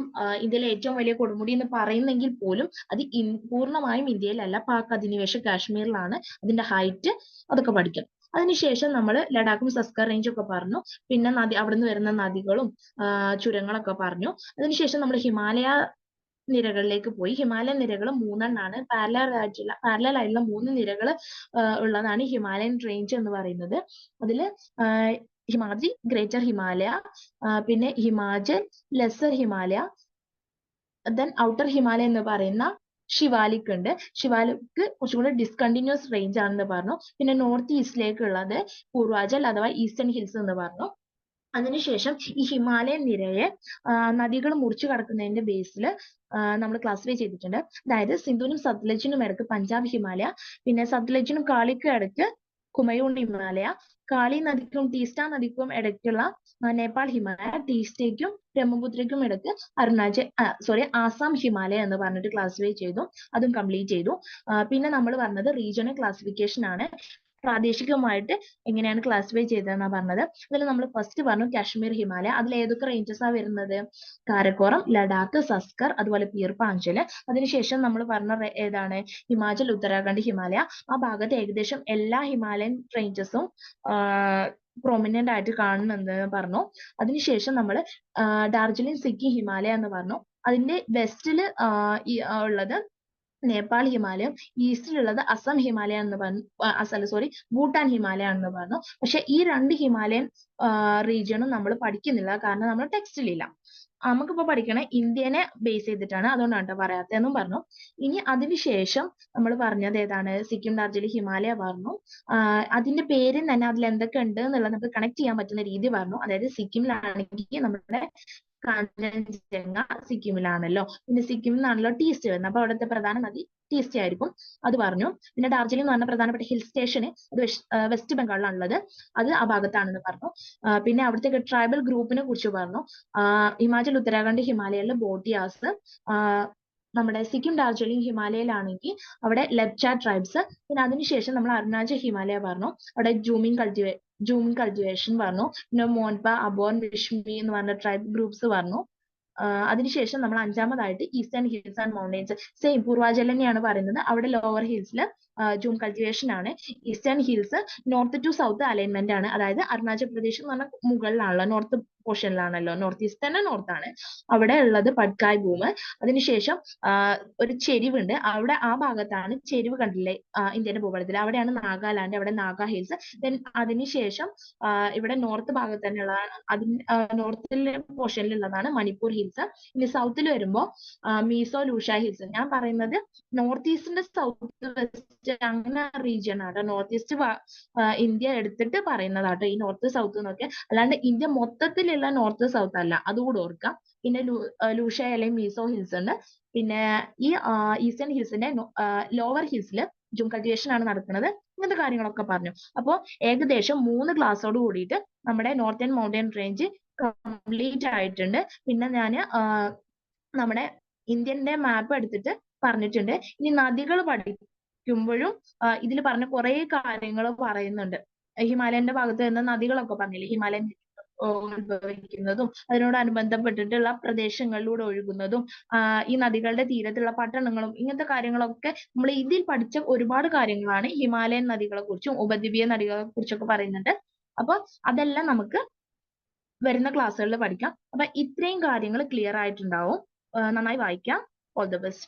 ഇന്ത്യയിലെ ഏറ്റവും വലിയ കൊടുമുടി എന്ന് പറയുന്നെങ്കിൽ പോലും അത് പൂർണ്ണമായും ഇന്ത്യയിലല്ല, പാക് അധിനിവേശ കാശ്മീരിലാണ്. അതിന്റെ ഹൈറ്റ് അതൊക്കെ പഠിക്കണം. അതിനുശേഷം നമ്മൾ ലഡാക്കും സസ്കർ റേഞ്ചും ഒക്കെ പറഞ്ഞു. പിന്നെ അവിടുന്ന് വരുന്ന നദികളും ചുരങ്ങളൊക്കെ പറഞ്ഞു. അതിനുശേഷം നമ്മൾ ഹിമാലയ നിരകളിലേക്ക് പോയി. ഹിമാലയൻ നിരകൾ 3 പാരലൽ ആയിട്ടുള്ള 3 നിരകൾ ഉള്ളതാണ് ഹിമാലയൻ റേഞ്ച് എന്ന് പറയുന്നത്. അതില് ഹിമാദ്രി, ഗ്രേറ്റർ ഹിമാലയ, പിന്നെ Himachal, lesser Himalaya, then outer Himalaya എന്ന് പറയുന്ന ഷിവാലിക് ഉണ്ട്. ഷിവാലിക് കുറച്ചും കൂടെ ഡിസ്കണ്ടിന്യൂസ് റേഞ്ച് ആണെന്ന് പറഞ്ഞു. പിന്നെ നോർത്ത് ഈസ്റ്റിലേക്കുള്ളത് പൂർവാചൽ അഥവാ ഈസ്റ്റേൺ ഹിൽസ് എന്ന് പറഞ്ഞു. അതിനുശേഷം ഈ ഹിമാലയൻ നിരയെ നദികൾ മുറിച്ചു കടക്കുന്നതിന്റെ ബേസിൽ നമ്മൾ ക്ലാസിഫൈ ചെയ്തിട്ടുണ്ട്. അതായത് സിന്ധുവിനും സത്ലജിനും ഇടയ്ക്ക് പഞ്ചാബ് ഹിമാലയ, പിന്നെ സത്ലജിനും കാളിക്കും ഇടയ്ക്ക് കുമയൂൺ ഹിമാലയ, കാളി നദിക്കും ടീസ്റ്റ നദിക്കും ഇടയ്ക്കുള്ള നേപ്പാൾ ഹിമാലയ, ടീസ്റ്റയ്ക്കും ബ്രഹ്മപുത്രയ്ക്കും ഇടയ്ക്ക് ആസാം ഹിമാലയ എന്ന് പറഞ്ഞിട്ട് ക്ലാസിഫൈ ചെയ്തു. അതും കംപ്ലീറ്റ് ചെയ്തു. പിന്നെ നമ്മൾ പറഞ്ഞത് റീജിയണൽ ക്ലാസിഫിക്കേഷൻ ആണ്. പ്രാദേശികമായിട്ട് എങ്ങനെയാണ് ക്ലാസിഫൈ ചെയ്തതെന്നാണ് പറഞ്ഞത്. അതിൽ നമ്മൾ ഫസ്റ്റ് പറഞ്ഞു കാശ്മീർ ഹിമാലയ. അതിൽ ഏതൊക്കെ റേഞ്ചസ് ആ വരുന്നത്? കാരക്കോറം, ലഡാക്ക്, സസ്കർ, അതുപോലെ പീർ പാഞ്ചല്. അതിനുശേഷം നമ്മൾ പറഞ്ഞ ഏതാണ്? ഹിമാചൽ, ഉത്തരാഖണ്ഡ് ഹിമാലയ. ആ ഭാഗത്ത് ഏകദേശം എല്ലാ ഹിമാലയൻ റേഞ്ചസും പ്രൊമിനന്റ് ആയിട്ട് കാണുന്നുണ്ടെന്ന് പറഞ്ഞു. അതിനുശേഷം നമ്മൾ ഡാർജിലിംഗ്, സിക്കിം ഹിമാലയ എന്ന് പറഞ്ഞു. അതിന്റെ വെസ്റ്റിൽ ഉള്ളത് നേപ്പാൾ ഹിമാലയം, ഈസ്റ്റിലുള്ളത് അസം ഹിമാലയ എന്ന് പറഞ്ഞു, ഭൂട്ടാൻ ഹിമാലയ എന്ന് പറഞ്ഞു. പക്ഷെ ഈ 2 ഹിമാലയൻ റീജിയണും നമ്മൾ പഠിക്കുന്നില്ല, കാരണം നമ്മൾ ടെക്സ്റ്റിലില്ല. നമുക്കിപ്പോ പഠിക്കണ ഇന്ത്യനെ ബേസ് ചെയ്തിട്ടാണ്, അതുകൊണ്ടാണ് ട്ടോ പറയാത്തതെന്നും പറഞ്ഞു. ഇനി അതിനുശേഷം നമ്മൾ പറഞ്ഞത് ഏതാണ്? സിക്കിം, ഡാർജിലിംഗ് ഹിമാലയ പറഞ്ഞു. അതിന്റെ പേരും തന്നെ അതിൽ എന്തൊക്കെ ഉണ്ട് എന്നുള്ളത് നമുക്ക് കണക്ട് ചെയ്യാൻ പറ്റുന്ന രീതി പറഞ്ഞു. അതായത് സിക്കിമിലാണെങ്കിൽ നമ്മുടെ കാഞ്ചൻജംഗ സിക്കിമിലാണല്ലോ, പിന്നെ സിക്കിമിൽ നിന്നാണല്ലോ ടീസ്റ്റ് വരുന്നത്. അപ്പൊ അവിടുത്തെ പ്രധാന നദി ടീസ്റ്റ് ആയിരിക്കും, അത് പറഞ്ഞു. പിന്നെ ഡാർജിലിംഗ് എന്ന് പറഞ്ഞ പ്രധാനപ്പെട്ട ഹിൽ സ്റ്റേഷന് അത് വെസ്റ്റ് ബംഗാളിലാണുള്ളത്, അത് ആ ഭാഗത്താണെന്ന് പറഞ്ഞു. പിന്നെ അവിടുത്തെ ട്രൈബൽ ഗ്രൂപ്പിനെ കുറിച്ച് പറഞ്ഞു. ഹിമാചൽ, ഉത്തരാഖണ്ഡ് ഹിമാലയയിലെ ബോട്ടിയാസ്. നമ്മുടെ സിക്കിം, ഡാർജിലിംഗ് ഹിമാലയയിലാണെങ്കിൽ അവിടെ ലെപ്ച ട്രൈബ്സ്. പിന്നെ അതിനുശേഷം നമ്മൾ അരുണാചൽ ഹിമാലയ പറഞ്ഞു, അവിടെ ജൂമിൻ കൾട്ടിവേഷൻ പറഞ്ഞു. പിന്നെ മോൻപ, അബോൺ, വിഷ്മി എന്ന് പറഞ്ഞ ട്രൈബ് ഗ്രൂപ്പ്സ് പറഞ്ഞു. അതിനുശേഷം നമ്മൾ 5ാമതായിട്ട് eastern hills and mountains. Same Purvachal തന്നെയാണ് പറയുന്നത്. അവിടെ ലോവർ ഹിൽസിൽ ജൂം കൾട്ടിവേഷൻ ആണ്. Eastern hills north to south alignment ആണ്. അതായത് അരുണാചൽ പ്രദേശ് എന്ന് പറഞ്ഞാൽ മുകളിലാണല്ലോ, നോർത്ത് പോർഷനിലാണല്ലോ, നോർത്ത് ഈസ്റ്റ് തന്നെ നോർത്താണ്. അവിടെ ഉള്ളത് പട്കായ് ഭൂമ്. അതിനുശേഷം ഒരു ചെരിവുണ്ട്, അവിടെ ആ ഭാഗത്താണ് ചെരിവ് കണ്ടില്ലേ ഇന്ത്യന്റെ ഭൂപടത്തിൽ, അവിടെയാണ് നാഗാലാൻഡ്, അവിടെ നാഗ ഹിൽസ്. ദെൻ അതിനുശേഷം ഇവിടെ നോർത്ത് ഭാഗത്ത് തന്നെയുള്ളതാണ്, നോർത്തിലെ പോർഷനിലുള്ളതാണ് മണിപ്പൂർ ഹിൽസ്. ഇനി സൗത്തിൽ വരുമ്പോൾ മീസോ ലൂഷ ഹിൽസ്. ഞാൻ പറയുന്നത് നോർത്ത് ഈസ്റ്റിന്റെ സൗത്ത് വെസ്റ്റ് അങ്ങനെ റീജിയൻ ആട്ടോ. നോർത്ത് ഈസ്റ്റ് ഇന്ത്യ എടുത്തിട്ട് പറയുന്നതാട്ടോ ഈ നോർത്ത് സൗത്ത് എന്നൊക്കെ, അല്ലാണ്ട് ഇന്ത്യ മൊത്തത്തിലുള്ള നോർത്ത് സൗത്ത് അല്ല, അതുകൂടെ ഓർക്കാം. പിന്നെ ലൂഷ അല്ലെങ്കിൽ മീസോ ഹിൽസ് ഉണ്ട്. പിന്നെ ഈ ഈസ്റ്റേൺ ഹിൽസിന്റെ ലോവർ ഹിൽസിൽ ജൂം കൾട്ടിവേഷൻ ആണ് നടക്കുന്നത്. ഇങ്ങനത്തെ കാര്യങ്ങളൊക്കെ പറഞ്ഞു. അപ്പോൾ ഏകദേശം 3 ക്ലാസ്സോട് കൂടിയിട്ട് നമ്മുടെ നോർത്തേൺ മൗണ്ടൻ റേഞ്ച് കംപ്ലീറ്റ് ആയിട്ടുണ്ട്. പിന്നെ ഞാൻ നമ്മുടെ ഇന്ത്യന്റെ മാപ്പ് എടുത്തിട്ട് പറഞ്ഞിട്ടുണ്ട്. ഇനി നദികൾ പഠിക്കുമ്പോഴും ഇതിൽ പറഞ്ഞ കുറെ കാര്യങ്ങൾ പറയുന്നുണ്ട്. ഹിമാലയന്റെ ഭാഗത്ത് വരുന്ന നദികളൊക്കെ പറഞ്ഞില്ലേ, ഹിമാലയൻ ഉത്ഭവിക്കുന്നതും അതിനോടനുബന്ധപ്പെട്ടിട്ടുള്ള പ്രദേശങ്ങളിലൂടെ ഒഴുകുന്നതും ഈ നദികളുടെ തീരത്തുള്ള പട്ടണങ്ങളും ഇങ്ങനത്തെ കാര്യങ്ങളൊക്കെ നമ്മൾ ഇതിൽ പഠിച്ച ഒരുപാട് കാര്യങ്ങളാണ് ഹിമാലയൻ നദികളെ കുറിച്ചും ഉപദ്വീപീയ നദികളെ കുറിച്ചൊക്കെ പറയുന്നുണ്ട്. അപ്പൊ അതെല്ലാം നമുക്ക് വരുന്ന ക്ലാസ്സുകളിൽ പഠിക്കാം. അപ്പൊ ഇത്രയും കാര്യങ്ങൾ ക്ലിയർ ആയിട്ടുണ്ടാവും. നന്നായി വായിക്കാം. All the best.